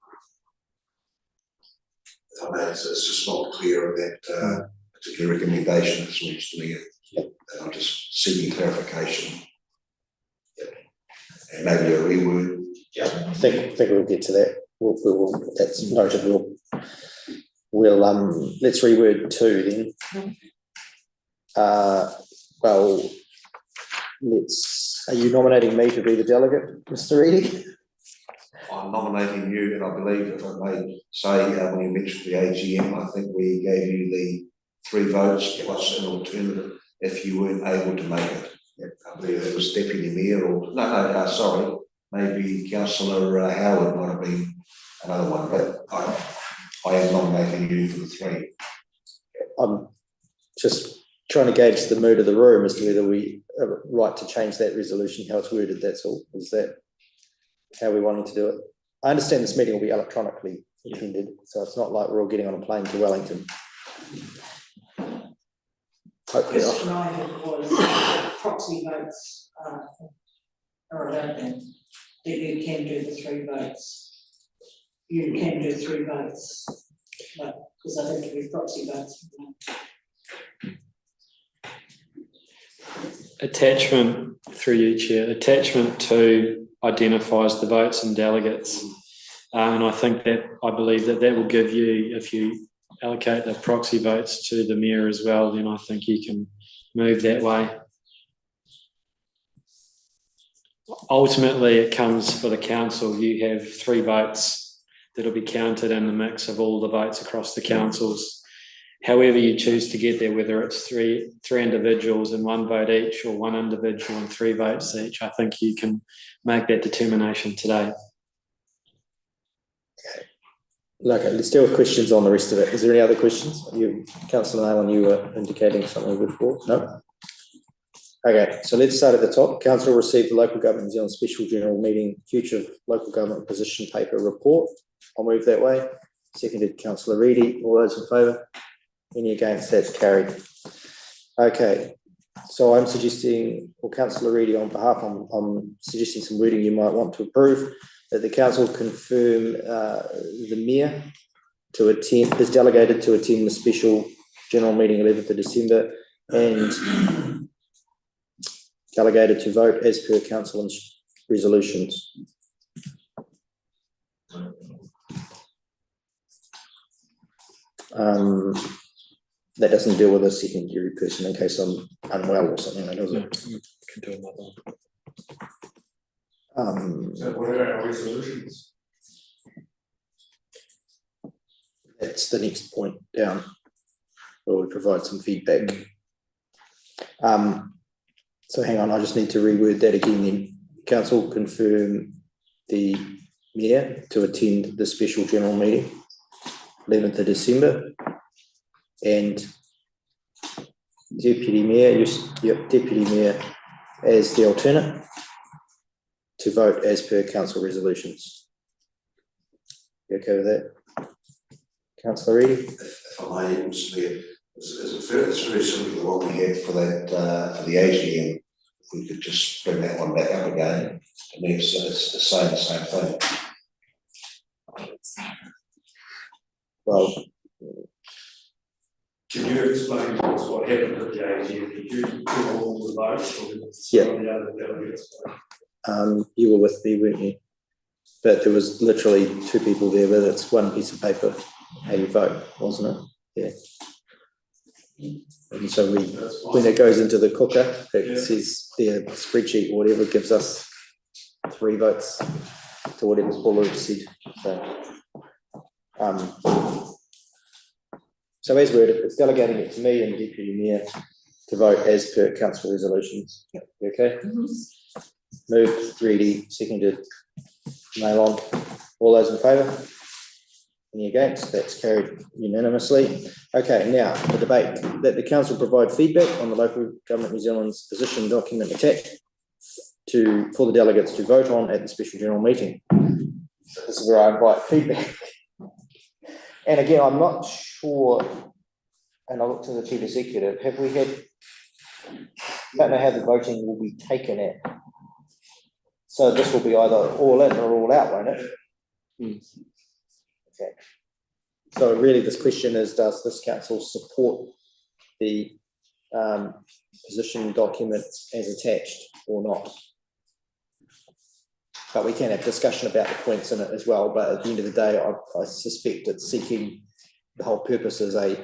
It's just not clear on that particular recommendation, that's all, Mr Mayor. And I'm just seeking clarification. And maybe a reword. I think we'll get to that. We'll that's noted. We'll let's reword 2 then. Well, are you nominating me to be the delegate, Mr Reedy? I'm nominating you, and I believe, if I may say, when you mentioned the AGM, I think we gave you the 3 votes plus an alternative if you weren't able to make it. I believe it was Deputy Mayor or sorry, maybe Councillor Howard might have been another one, but I am nominating you for the 3. I'm just trying to gauge the mood of the room as to whether we are right to change that resolution, how it's worded, that's all. Is that how we wanting to do it? I understand this meeting will be electronically attended, so it's not like we're all getting on a plane to Wellington. The question I had was proxy votes are allowed then. That you can do the 3 votes. You can do 3 votes, because I think it be proxy votes. Attachment, through you, Chair, attachment 2 identifies the votes and delegates. And I believe that will give you, if you allocate the proxy votes to the mayor as well, then I think you can move that way. Ultimately, it comes for the council. You have 3 votes that'll be counted in the mix of all the votes across the councils. However you choose to get there, whether it's three individuals and 1 vote each, or 1 individual and 3 votes each, I think you can make that determination today. Okay, let's deal with questions on the rest of it. Is there any other questions? Councillor Nolan, you were indicating something before? No? Okay, so let's start at the top. Council received the Local Government New Zealand Special General Meeting Future Local Government Position Paper Report. I'll move that way. Seconded Councillor Reedy. All those in favour? Any against? That's carried. Okay, so I'm suggesting, or Councillor Reedy on behalf, I'm suggesting some wording you might want to approve, that the council confirm the mayor to attend, is delegated to attend the special general meeting 11th of December and delegated to vote as per council resolutions. That doesn't deal with a secondary person in case I'm unwell or something, does it? Can do another one. So what are our resolutions? That's the next point down, where we provide some feedback. So hang on, I just need to reword that again then. Council confirm the mayor to attend the special general meeting, 11th of December, and Deputy Mayor, Deputy Mayor as the alternate to vote as per council resolutions. You okay with that? Councillor Reedy? If I may, Mr. Mayor, it's very similar to the one we had for that, for the AGM. If we could just bring that one back up again, I mean, it's the same thing. Well, Can you explain to us what happened at the AGM? Did you do all the votes or did Yeah. some of the other delegates? you were with me, weren't you? But there was literally two people there, but it's one piece of paper, how you vote, wasn't it? Yeah. And so when it goes into the cooker, it says the spreadsheet or whatever gives us 3 votes to whatever's Paul said. So as worded, it's delegating it to me and Deputy Mayor to vote as per council resolutions. You okay? Moved, Reedy, seconded, nail on. All those in favour? Any against? That's carried unanimously. Okay, now the debate that the council provide feedback on the Local Government New Zealand's position document attached for the delegates to vote on at the special general meeting. So this is where I invite feedback. And again, I'm not sure, and I look to the Chief Executive, have we had, I don't know how the voting will be taken at. So this will be either all in or all out, won't it? Okay. So really this question is, does this council support the position document as attached or not? But we can have discussion about the points in it as well, but at the end of the day, I suspect it's seeking the whole purpose as a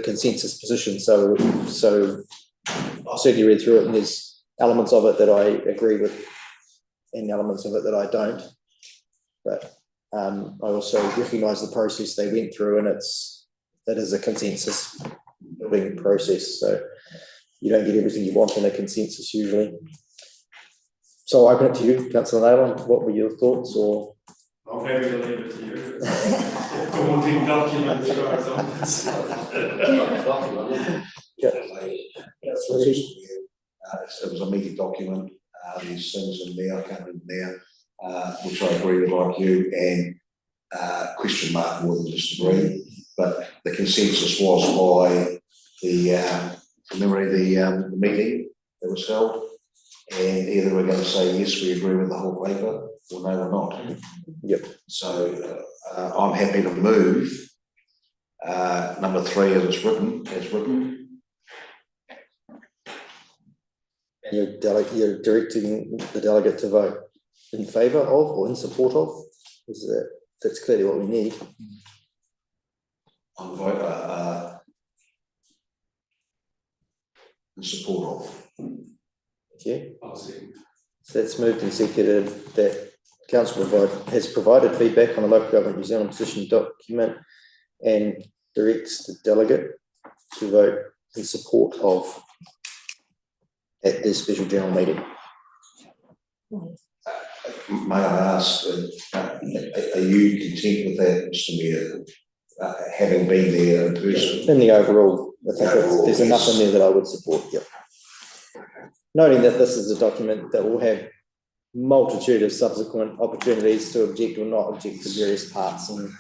consensus position. So I'll certainly read through it, and there's elements of it that I agree with and elements of it that I don't. But I also recognise the process they went through, and that is a consensus building process. So you don't get everything you want in a consensus usually. So I'll open it to you, Councillor Naylor. What were your thoughts? Or I'm happy to leave it to you. Daunting document as far as I'm concerned. It was a meaty document. There's things in there, coming in there, which I agree with, like you, and question mark more than just agree. But the consensus was by the meeting that was held. And either we're going to say yes, we agree with the whole paper, or no, we're not. Yep. So I'm happy to move number 3 as it's written. And you're directing the delegate to vote in favour of or in support of? That's clearly what we need. I'll vote in support of. Okay. So that's moved and seconded that council has provided feedback on the Local Government New Zealand position document and directs the delegate to vote in support of at this special general meeting. May I ask, are you content with that, Mr. Mayor, having been there in person? In the overall, I think there's enough in there that I would support, yep. Noting that this is a document that will have multitude of subsequent opportunities to object or not object to various parts, and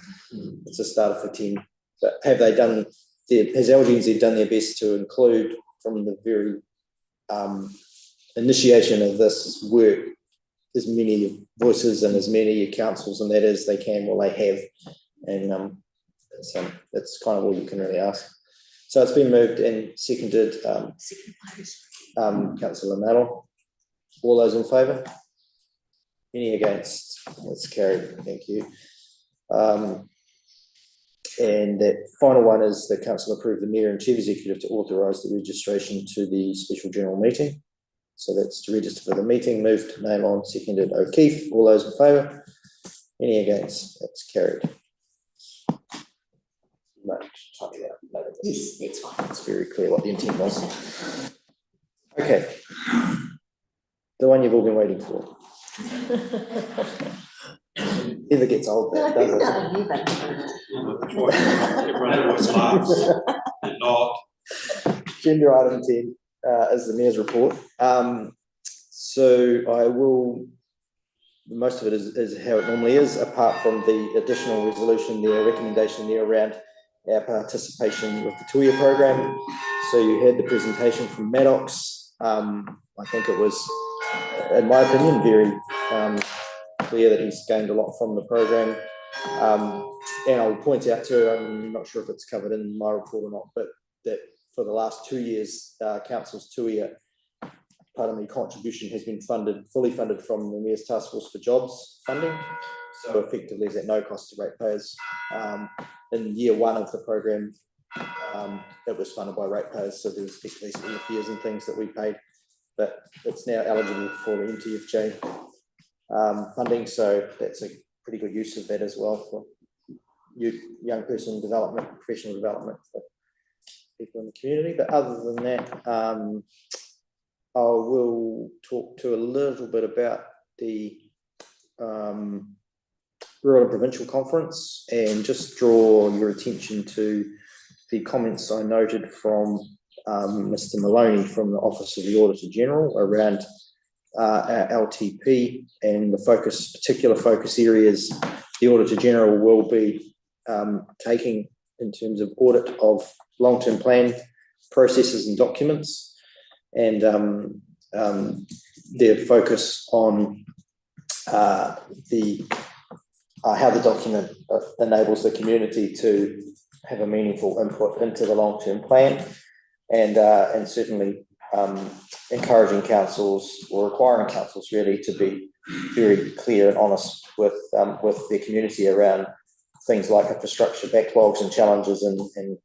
it's a starter for 10. But has LGNZ done their best to include from the very initiation of this work as many voices and as many councils and that as they can, well they have, and that's kind of all you can really ask. So it's been moved and seconded. Councillor Mellon. All those in favour? Any against? That's carried. Thank you. And that final one is the council approve the Mayor and Chief Executive to authorise the registration to the special general meeting. So that's to register for the meeting. Moved Naylon, seconded O'Keefe. All those in favour? Any against? That's carried. Yes, that's fine. It's very clear what the intent was. Okay, the one you've all been waiting for. Never gets old, that does it? Everyone always laughs, and not. agenda item 10 is the Mayor's report. So I will, most of it is how it normally is, apart from the additional resolution there, recommendation there around our participation with the Tuia program. So you had the presentation from Maddox. I think it was, in my opinion, very clear that he's gained a lot from the program. And I'll point out too, I'm not sure if it's covered in my report or not, but that for the last 2 years, Council's Tuia contribution has been fully funded from the Mayor's Task Force for Jobs funding. So effectively is at no cost to ratepayers. In year 1 of the program, it was funded by ratepayers, so there was effectively some fees and things that we paid, but it's now eligible for the MTFJ funding, so that's a pretty good use of that as well for youth, young person development, professional development for people in the community. But other than that, I will talk to a little bit about the Rural and Provincial Conference and just draw your attention to the comments I noted from Mr. Maloney from the Office of the Auditor General around our LTP and the particular focus areas the Auditor General will be taking in terms of audit of long-term plan processes and documents, and their focus on how the document enables the community to have a meaningful input into the long-term plan, and certainly encouraging councils or requiring councils really to be very clear and honest with their community around things like infrastructure backlogs and challenges, and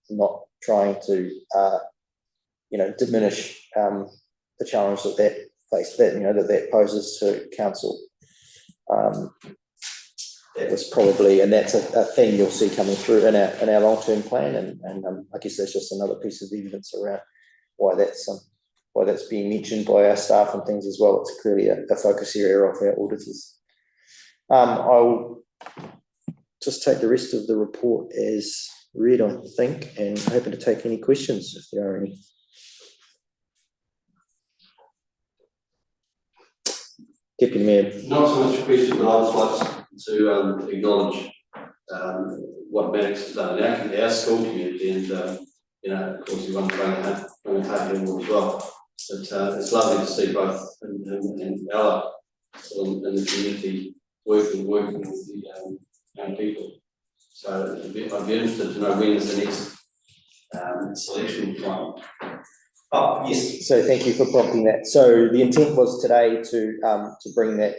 not trying to diminish the challenge that poses to council. That was probably, and that's a theme you'll see coming through in our long-term plan, and I guess that's just another piece of evidence around why that's being mentioned by our staff and things as well. It's clearly a focus area of our auditors. I'll just take the rest of the report as read, I think, and happy to take any questions if there are any. Deputy Mayor. Not so much a question, but I would like to acknowledge what Maddox has done in our school community, and of course everyone's going to take him as well. But it's lovely to see both and Ella in the community working with the young people. So I'd be interested to know when is the next selection time. Oh, yes. So thank you for prompting that. So the intent was today to bring that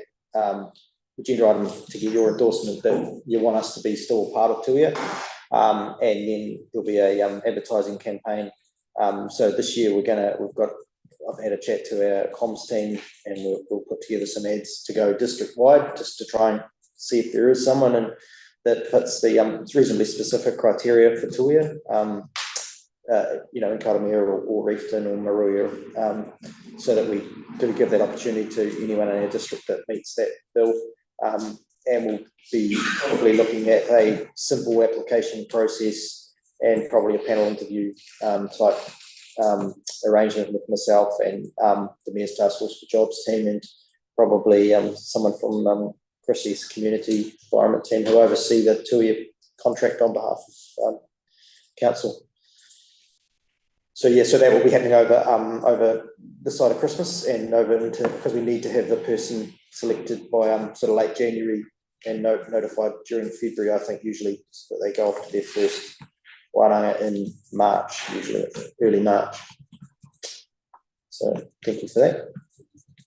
agenda item to get your endorsement that you want us to be still part of Tuia, and then there'll be a advertising campaign. So this year I've had a chat to our comms team, and we'll put together some ads to go district wide just to try and see if there is someone that fits the reasonably specific criteria for Tuia. In Karamea or Reefton or Maruia, so that we do give that opportunity to anyone in our district that meets that bill. And we'll be probably looking at a simple application process and probably a panel interview type arrangement with myself and the Mayor's Task Force for Jobs team, and probably someone from Chrissy's community environment team who oversee the Tuia contract on behalf of council. So that will be happening over the side of Christmas and over into, because we need to have the person selected by sort of late January and notified during February, I think, usually, so that they go off to their first wānanga in March, usually early March. So thank you for that.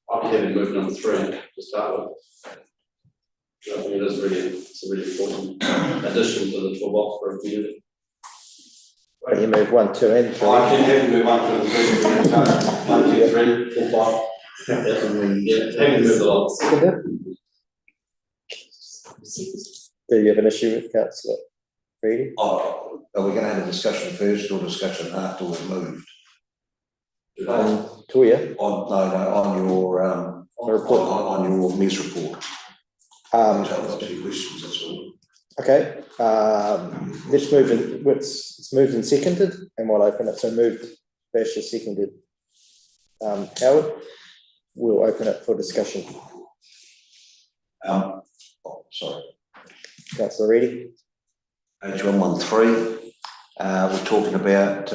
I'll be having move number 3 to start with. I think it's a really important addition to the toolbox for a community. Why don't you move 1, 2, and 3? I can have move 1, 2, and 3. 1, 2, 3, 4, 5. Yeah, have move a lot. Do you have an issue with Councillor Reedy? Oh, are we going to have a discussion first or discussion after we've moved? On Tuia? On your report. On your Mayor's report. I've got 2 questions, that's all. Okay, let's move in, it's moved and seconded, and we'll open it, so moved, Basher, seconded. Howard, we'll open it for discussion. Sorry. Councillor Reedy. Page 113, we're talking about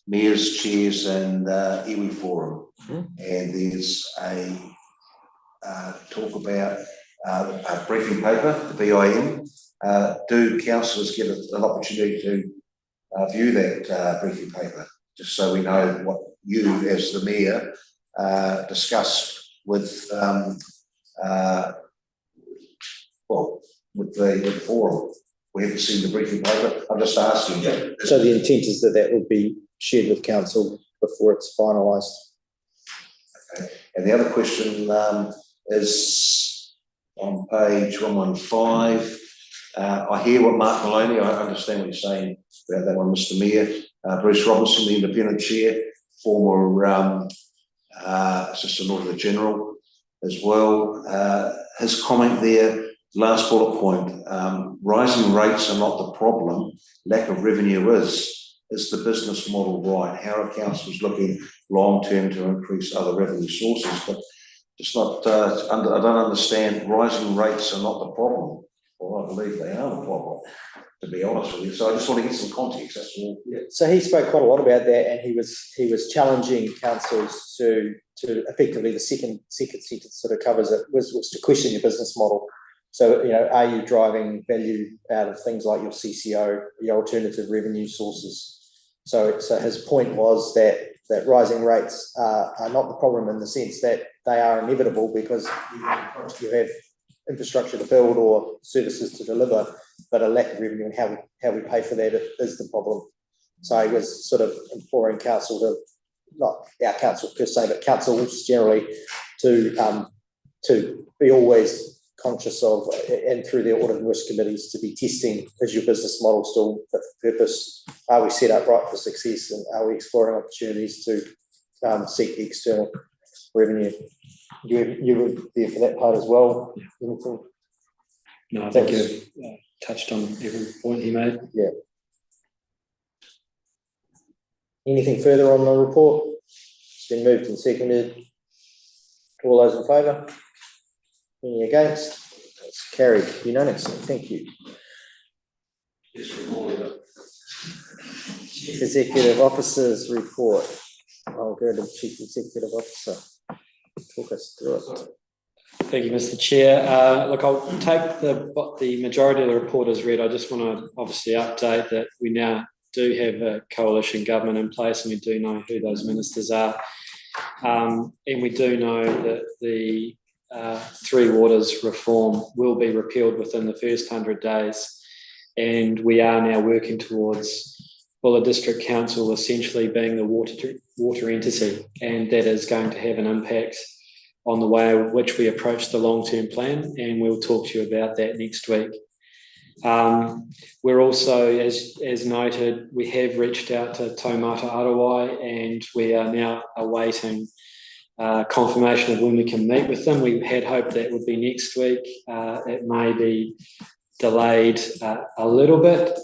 mayors, chairs and iwi forum. And there's a talk about a briefing paper, the BIM. Do councillors get an opportunity to view that briefing paper, just so we know what you as the mayor discussed with with the forum? We haven't seen the briefing paper. I'm just asking. Yeah. So the intent is that would be shared with council before it's finalised. Okay. And the other question is on page 115. I hear what Mark Maloney, I understand what you're saying about that one, Mr. Mayor. Bruce Robinson, the independent chair, former Assistant Auditor General as well. His comment there, last bullet point, rising rates are not the problem, lack of revenue is. Is the business model right? How are councils looking long-term to increase other revenue sources? But it's not, I don't understand, rising rates are not the problem. Well, I believe they are the problem, to be honest with you. So I just want to get some context, that's all. Yeah. So he spoke quite a lot about that, and he was challenging councils to effectively, the second sentence sort of covers it, was to question your business model. So, are you driving value out of things like your CCO, your alternative revenue sources? So his point was that rising rates are not the problem, in the sense that they are inevitable, because you have infrastructure to build or services to deliver, but a lack of revenue and how we pay for that is the problem. So he was sort of imploring council to, not our council per se, but councils generally to be always conscious of, and through their audit and risk committees, to be testing, is your business model still fit for purpose? Are we set up right for success, and are we exploring opportunities to seek external revenue? You were there for that part as well. No, I think you've touched on every point he made. Yeah. Anything further on the report? It's been moved and seconded. All those in favour? Any against? It's carried unanimously. Thank you. Chief Executive Officer's report. I'll go to the Chief Executive Officer. Talk us through it. Thank you, Mr. Chair. Look, I'll take the majority of the report as read. I just want to obviously update that we now do have a coalition government in place, and we do know who those ministers are. And we do know that the Three Waters reform will be repealed within the first 100 days. And we are now working towards Buller District Council essentially being the water entity, and that is going to have an impact on the way in which we approach the long-term plan, and we'll talk to you about that next week. We're also, as noted, we have reached out to Taumata Arawai, and we are now awaiting confirmation of when we can meet with them. We had hoped that would be next week. It may be delayed a little bit.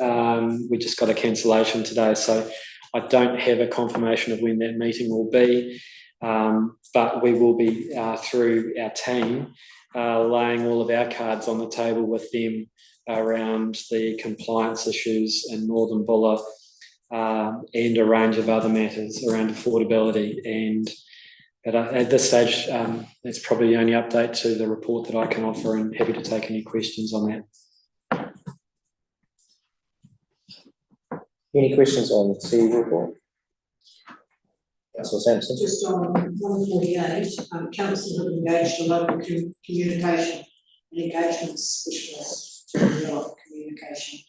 We just got a cancellation today, so I don't have a confirmation of when that meeting will be, but we will be, through our team, laying all of our cards on the table with them around the compliance issues in Northern Buller, and a range of other matters around affordability. But at this stage, that's probably the only update to the report that I can offer, and happy to take any questions on that. Any questions on the CE report? Councillor Sampson. Just on 148, council have engaged a local communication and engagement specialist to develop communication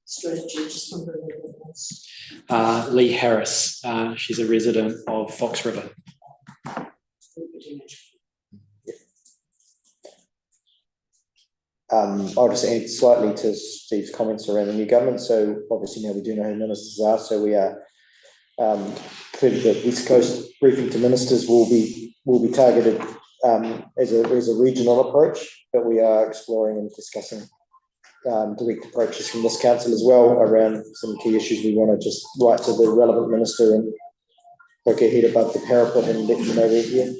strategy. Just wondering what it was. Lee Harris, she's a resident of Fox River. I'll just add slightly to Steve's comments around the new government. So obviously now we do know who ministers are, so we are clearly the West Coast briefing to ministers will be targeted as a regional approach, but we are exploring and discussing direct approaches from this council as well around some key issues. We want to just write to the relevant minister and poke our head above the parapet and let you know we're here.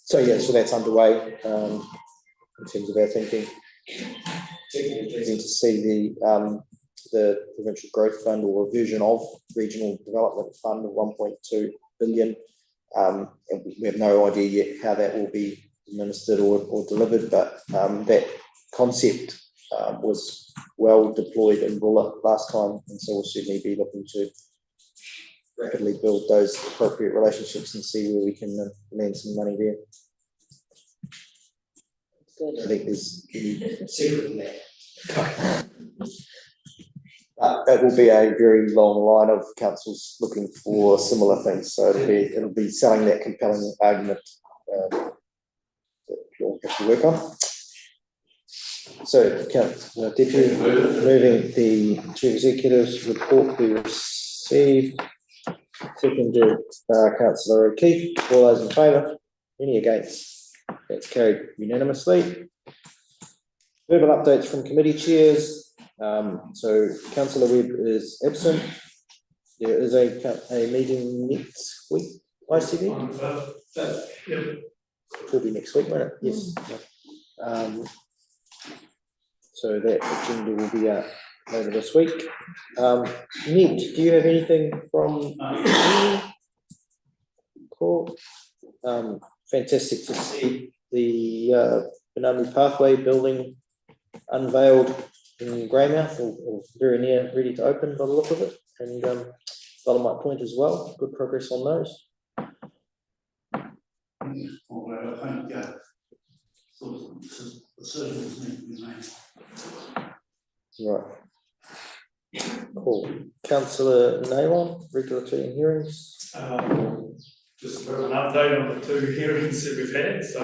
So that's underway in terms of our thinking. Particularly pleasing to see the Provincial Growth Fund, or a version of Regional Development Fund, of 1.2 billion. And we have no idea yet how that will be administered or delivered, but that concept was well deployed in Bulla last time, and so we'll certainly be looking to rapidly build those appropriate relationships and see where we can land some money there. I think there's secret in that. It will be a very long line of councils looking for similar things, so it'll be selling that compelling argument that you'll have to work on. So, Deputy, moving the Chief Executive's report we received. Seconded, Councillor O'Keefe. All those in favour? Any against? That's carried unanimously. Verbal updates from committee chairs. So Councillor Webb is absent. There is a meeting next week, ICB? It will be next week, won't it? Yes. So that agenda will be out later this week. Ned, do you have anything from Cool. Fantastic to see the Benami Pathway building unveiled in Greymouth, or very near ready to open by the look of it, and Dolomite Point as well. Good progress on those. Right. Cool. Councillor Naylon, regulatory and hearings. Just an update on the 2 hearings that we've had. So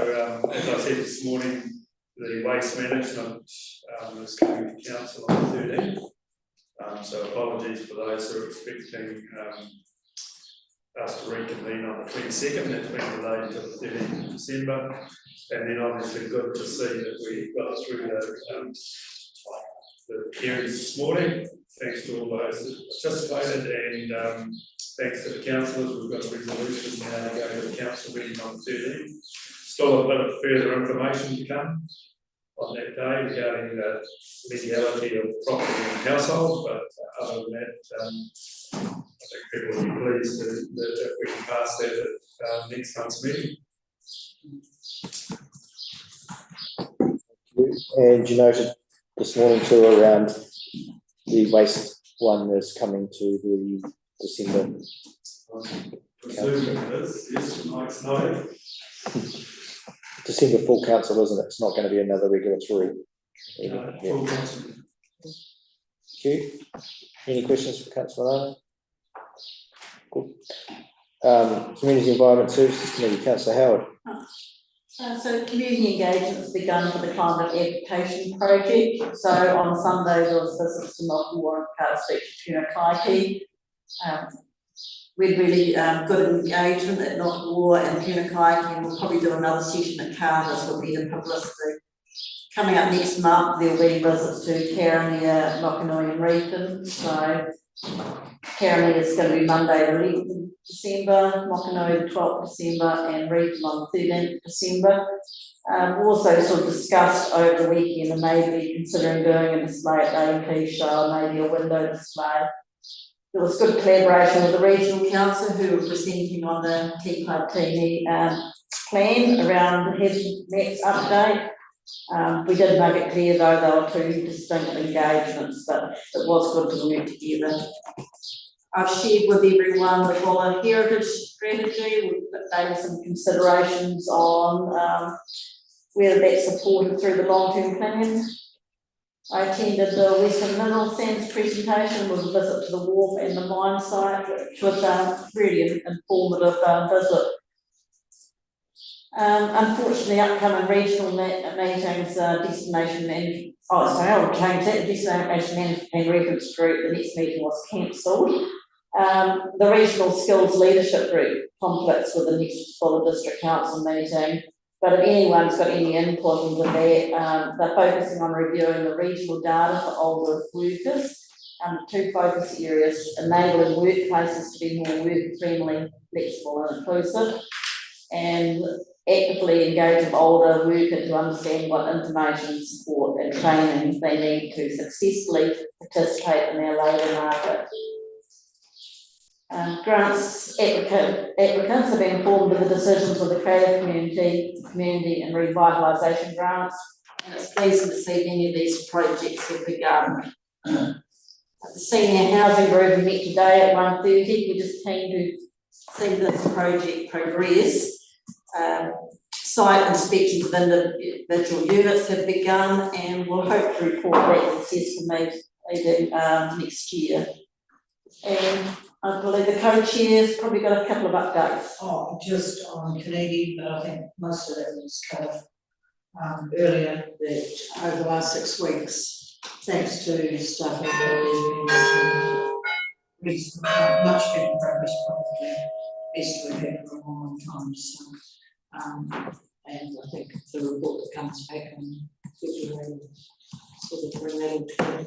as I said this morning, the waste management is coming to council on the 13th. So apologies for those who are expecting us to reconvene on the 22nd. That's been delayed until the 13th of December. And then obviously good to see that we got through the hearings this morning. Thanks to all those that participated, and thanks to the councillors. We've got a resolution now to go to the council meeting on the 13th. Still a bit of further information to come on that day regarding the legality of property and household, but other than that, I think people will be pleased that we can pass that at next month's meeting. And you noted this morning too around the waste one is coming to the December. December full council, isn't it? It's not going to be another regulatory. Full council. Thank you. Any questions for Councillor Lane? Good. Community Environment Services Committee, Councillor Howard. So community engagement has begun for the climate education project. So on Sunday there was visits to Melbourne and Carter Street to Punakaiki. We had really good engagement at Knockwaw and Punakaiki, and we'll probably do another session at Carter's with better publicity. Coming up next month there will be visits to Karamea, Mokanui and Reefton. So Karamea is going to be Monday the 11th of December, Mokanui the 12th of December, and Reefton on the 13th of December. We also sort of discussed over the weekend and maybe considering doing a display at the AP show, maybe a window display. There was good collaboration with the regional council who were presenting on the Tea Club TV plan around the hazard maps update. We did make it clear though there were 2 distinct engagements, but it was good to work together. I've shared with everyone the Bulla Heritage Strategy. We've made some considerations on whether that's supported through the long-term plans. I attended the Western Mineral Sands presentation with a visit to the wharf and the mine site, which was a really informative visit. Unfortunately, upcoming regional meetings, destination and I'll change that. Destination Management and Reference Group. The next meeting was cancelled. The Regional Skills Leadership Group conflicts with the next Bulla District Council meeting. But if anyone's got any input into that, they're focusing on reviewing the regional data for older workers. Two focus areas: enabling workplaces to be more work-friendly, flexible and inclusive, and actively engage with older workers to understand what information, support and training they need to successfully participate in their labour market. Grants applicants have been informed of the decisions of the creative community and revitalisation grants, and it's pleasing to see many of these projects have begun. The senior housing group met today at 1:30. We're just keen to see this project progress. Site inspections of individual units have begun, and we'll hope to report that successfully next year. And I believe the co-chair's probably got a couple of updates. Oh, just on Canadian, but I think most of that was covered earlier, that over the last 6 weeks, thanks to staff and much better progress, probably best we've had for a long time. So, and I think the report that comes back on February sort of bring that all together.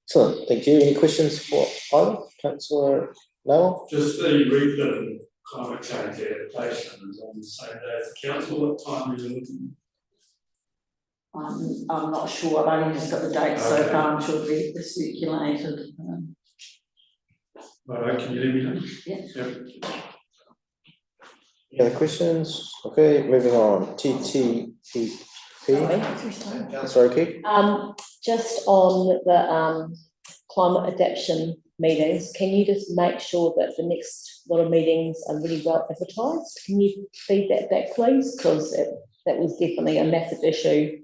Excellent, thank you. Any questions for either Councillor Noel? Just the Reefton climate change adaptation is on the same day as the council. What time are you looking? I'm not sure. I've only just got the dates so far. I'm sure they're circulated. Right, can you let me know? Yeah. Yep. Any other questions? Okay, moving on. TTPP. Sorry, Keith. Just on the climate adaptation meetings, can you just make sure that the next lot of meetings are really well advertised? Can you feed that back, please? Because that was definitely a massive issue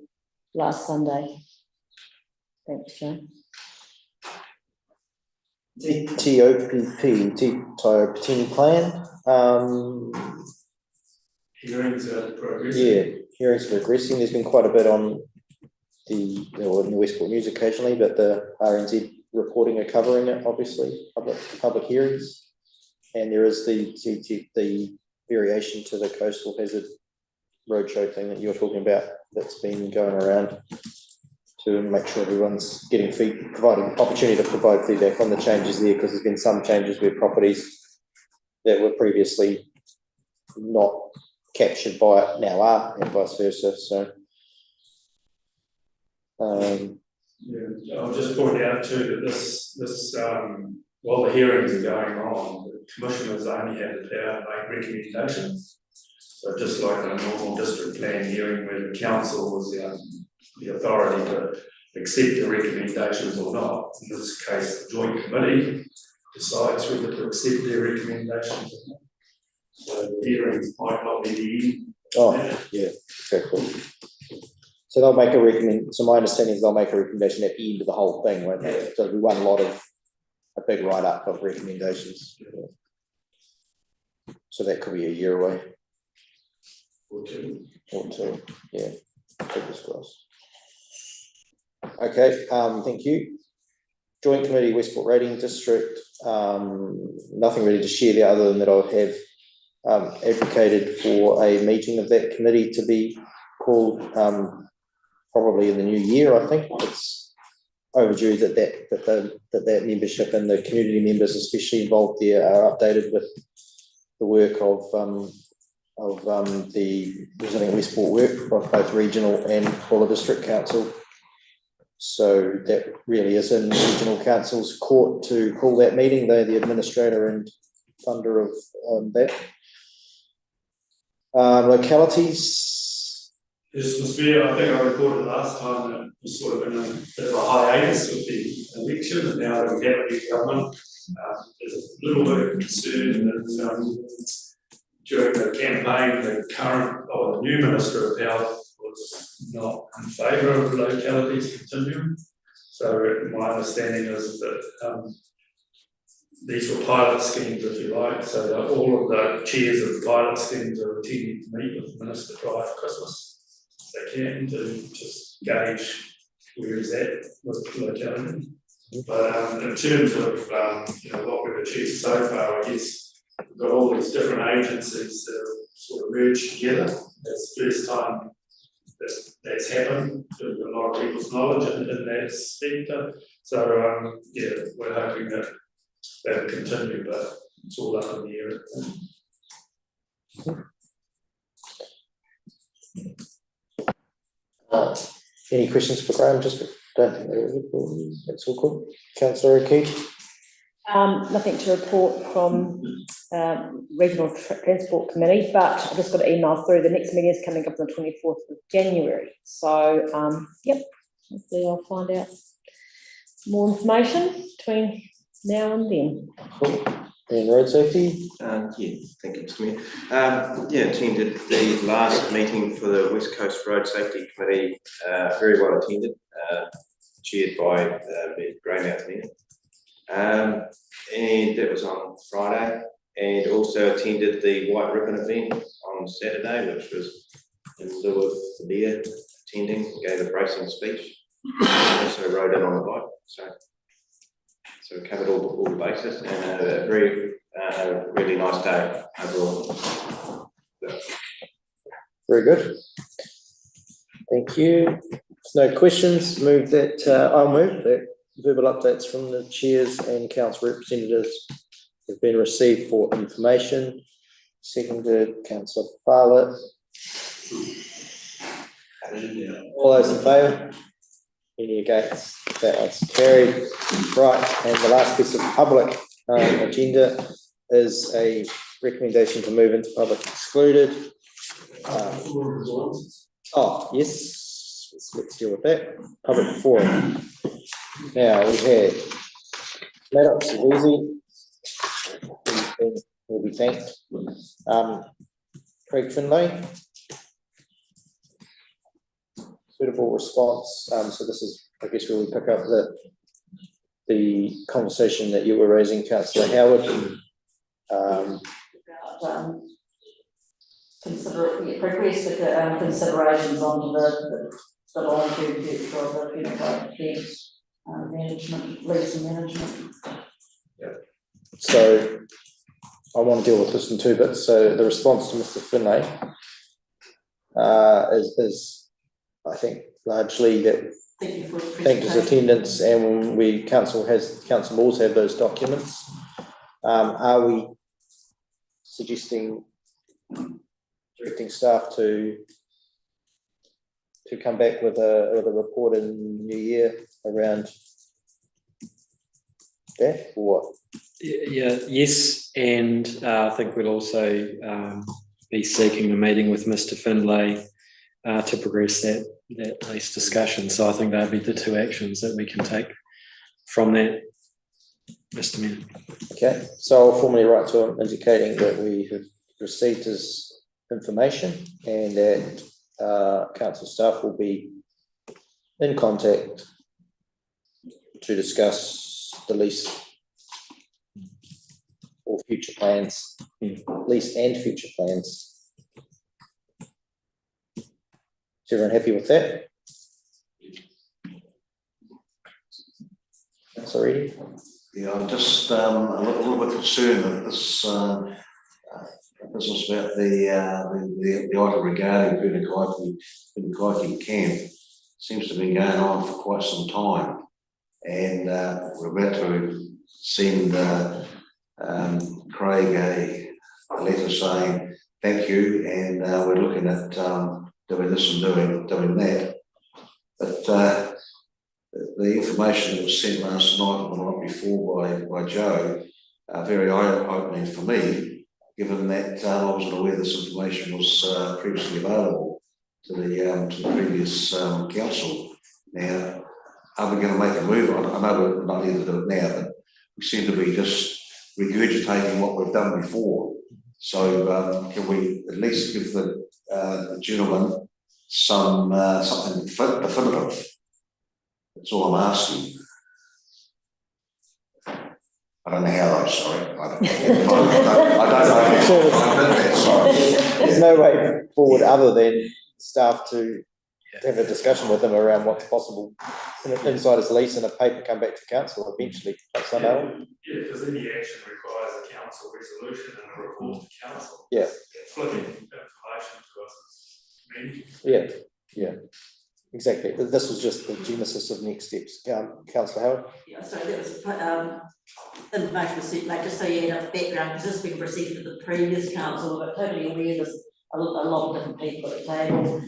last Sunday. Thanks, Jane. TOPP, Tiopatina Plan. Hearings are progressing. Yeah, hearings are progressing. There's been quite a bit on in the Westport News occasionally, but the RNZ reporting are covering it, obviously, public hearings. And there is the variation to the coastal hazard roadshow thing that you're talking about that's been going around to make sure everyone's getting providing opportunity to provide feedback on the changes there, because there's been some changes where properties that were previously not captured by it now are, and vice versa. So yeah, I'll just point out too that this while the hearings are going on, the commissioners only have the power to make recommendations. So just like in a normal district plan hearing where the council was the authority to accept the recommendations or not, in this case the joint committee decides whether to accept their recommendations or not. So the hearings might not be the end. Oh, yeah, exactly. So they'll make a recommendation. So my understanding is they'll make a recommendation at the end of the whole thing, won't they? So there'll be one lot of a big write-up of recommendations. Yeah. So that could be a year away. Or two. Or two, yeah. Fingers crossed. Okay, thank you. Joint Committee, Westport Rating District. Nothing really to share there other than that I have advocated for a meeting of that committee to be called probably in the new year. I think it's overdue that membership and the community members especially involved there are updated with the work of the Resilient Westport work of both regional and Buller District Council. So that really is in Regional Council's court to call that meeting. They're the administrator and funder of that. Localities. This was fair. I think I reported last time that it was sort of in a bit of a hiatus with the election, and now that we have a new government, there's a little bit of concern that during the campaign, the current or the new Minister of Health was not in favour of localities continuing. So my understanding is that these were pilot schemes, if you like, so that all of the chairs of the pilot schemes are attending to meet with the Minister prior to Christmas. They can to just gauge where is that with the locality. But in terms of what we've achieved so far, I guess we've got all these different agencies that have sort of merged together. It's the first time that's happened to a lot of people's knowledge in that sector. So, yeah, we're hoping that that'll continue, but it's all up in the air. Any questions for Graham? Just don't think that's all good. Councillor O'Keefe? Nothing to report from Regional Transport Committee, but I just got an email through. The next meeting is coming up on the 24th of January. So, yep, hopefully I'll find out more information between now and then. Cool. And road safety? Yeah, thank you, Mr. Mayor. Yeah, attended the last meeting for the West Coast Road Safety Committee, very well attended, chaired by Graham out there. And that was on Friday, and also attended the White Ribbon event on Saturday, which was in lieu of the mayor attending, gave a bracing speech. Also rode in on the bike, so we covered all the bases, and a very really nice day overall. Very good. Thank you. No questions. Move that. I'll move that verbal updates from the chairs and council representatives have been received for information. Seconded, Councillor Farlett. All those in favour? Any against? That's carried. Right, and the last piece of public agenda is a recommendation to move into public excluded. Oh, yes, let's deal with that. Public forum. Now we had Maddox Utilising, will be thanked. Craig Finlay. Suitable response. So this is, I guess, where we pick up the conversation that you were raising, Councillor Howard. Requested considerations on the long-term future of the Unified Defence management, leasing management. Yeah. So I want to deal with this in two bits. So the response to Mr. Finlay is I think largely that thank his attendance, and when council laws have those documents. Are we suggesting directing staff to come back with a report in the new year around that, or what? Yeah, yes, and I think we'll also be seeking a meeting with Mr. Finlay to progress that lease discussion. So I think that'd be the two actions that we can take from that, Mr. Mayor. Okay, so I'll formally write to him indicating that we have received his information and that council staff will be in contact to discuss the lease or future plans, lease and future plans. Is everyone happy with that? Sorry. Yeah, I'm just a little bit concerned that this business about the item regarding Bunakaiki camp seems to have been going on for quite some time, and we're about to send Craig a letter saying thank you, and we're looking at doing this and doing that, but the information that was sent last night and the night before by Joe are very eye-opening for me, given that I wasn't aware this information was previously available to the previous council. Now, are we going to make a move? I know we're not here to do it now, but we seem to be just regurgitating what we've done before. So can we at least give the gentleman something definitive? That's all I'm asking. I don't know how, I'm sorry. I don't know. There's no way forward other than staff to have a discussion with them around what's possible inside his lease, and a paper come back to council eventually. That's not how. Yeah, because any action requires a council resolution and a report to council. Yeah. Flicking information to us meeting. Yeah, exactly. This was just the genesis of next steps. Councillor Howard? Yeah, so that was, information was sent, like, just so you had a background, because this has been presented to the previous council, but totally aware there's a lot of different people at the table.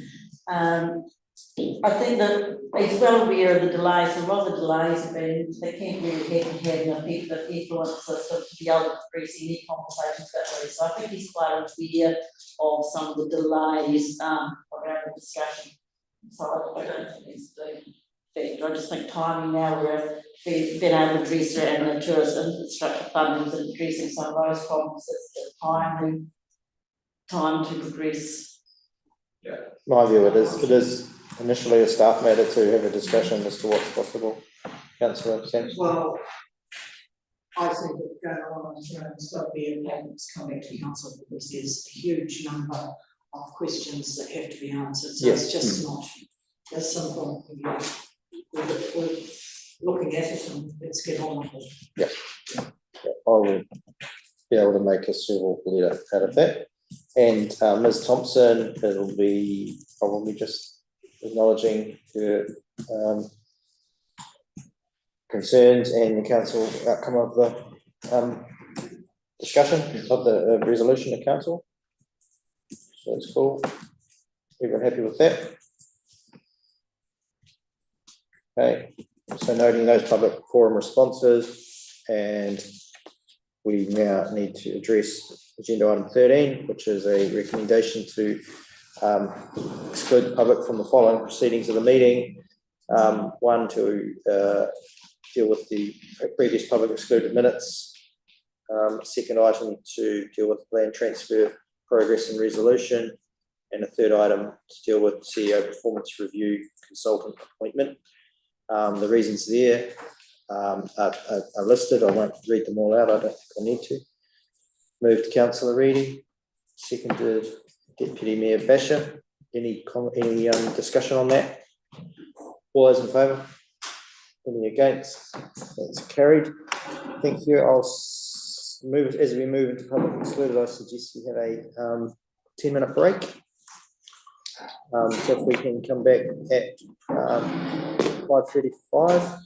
I think that he's well aware of the delays, and while the delays have been, they can't really have an effective influence system to be able to progress any conversations that way. So I think he's quite aware of some of the delays around the discussion. So I don't think it's been I just think timing now where we've been able to address it and the tourist infrastructure funding and addressing some of those problems, it's the time to progress. Yeah. My view, it is initially a staff matter to have a discussion as to what's possible. Councillor Sampson? Well, I think that going on, there's got to be a plan that's come back to council because there's a huge number of questions that have to be answered. So it's just not as simple. We're looking at it and let's get on with it. Yeah. I will be able to make a civil letter out of that. And Ms. Thompson, it'll be probably just acknowledging her concerns and the council outcome of the discussion of the resolution of council. So that's cool. Everyone happy with that? Okay, so noting those public forum responses, and we now need to address agenda item 13, which is a recommendation to exclude the public from the following proceedings of the meeting. One, to deal with the previous public excluded minutes. Second item, to deal with land transfer progress and resolution. And a third item, to deal with CEO performance review consultant appointment. The reasons there are listed. I won't read them all out. I don't think I need to. Move to Councillor Reedy. Seconded Deputy Mayor Basher. Any discussion on that? All those in favour? Any against? That's carried. Thank you. I'll move as we move into public excluded. I suggest we have a 10-minute break. So if we can come back at 5:35.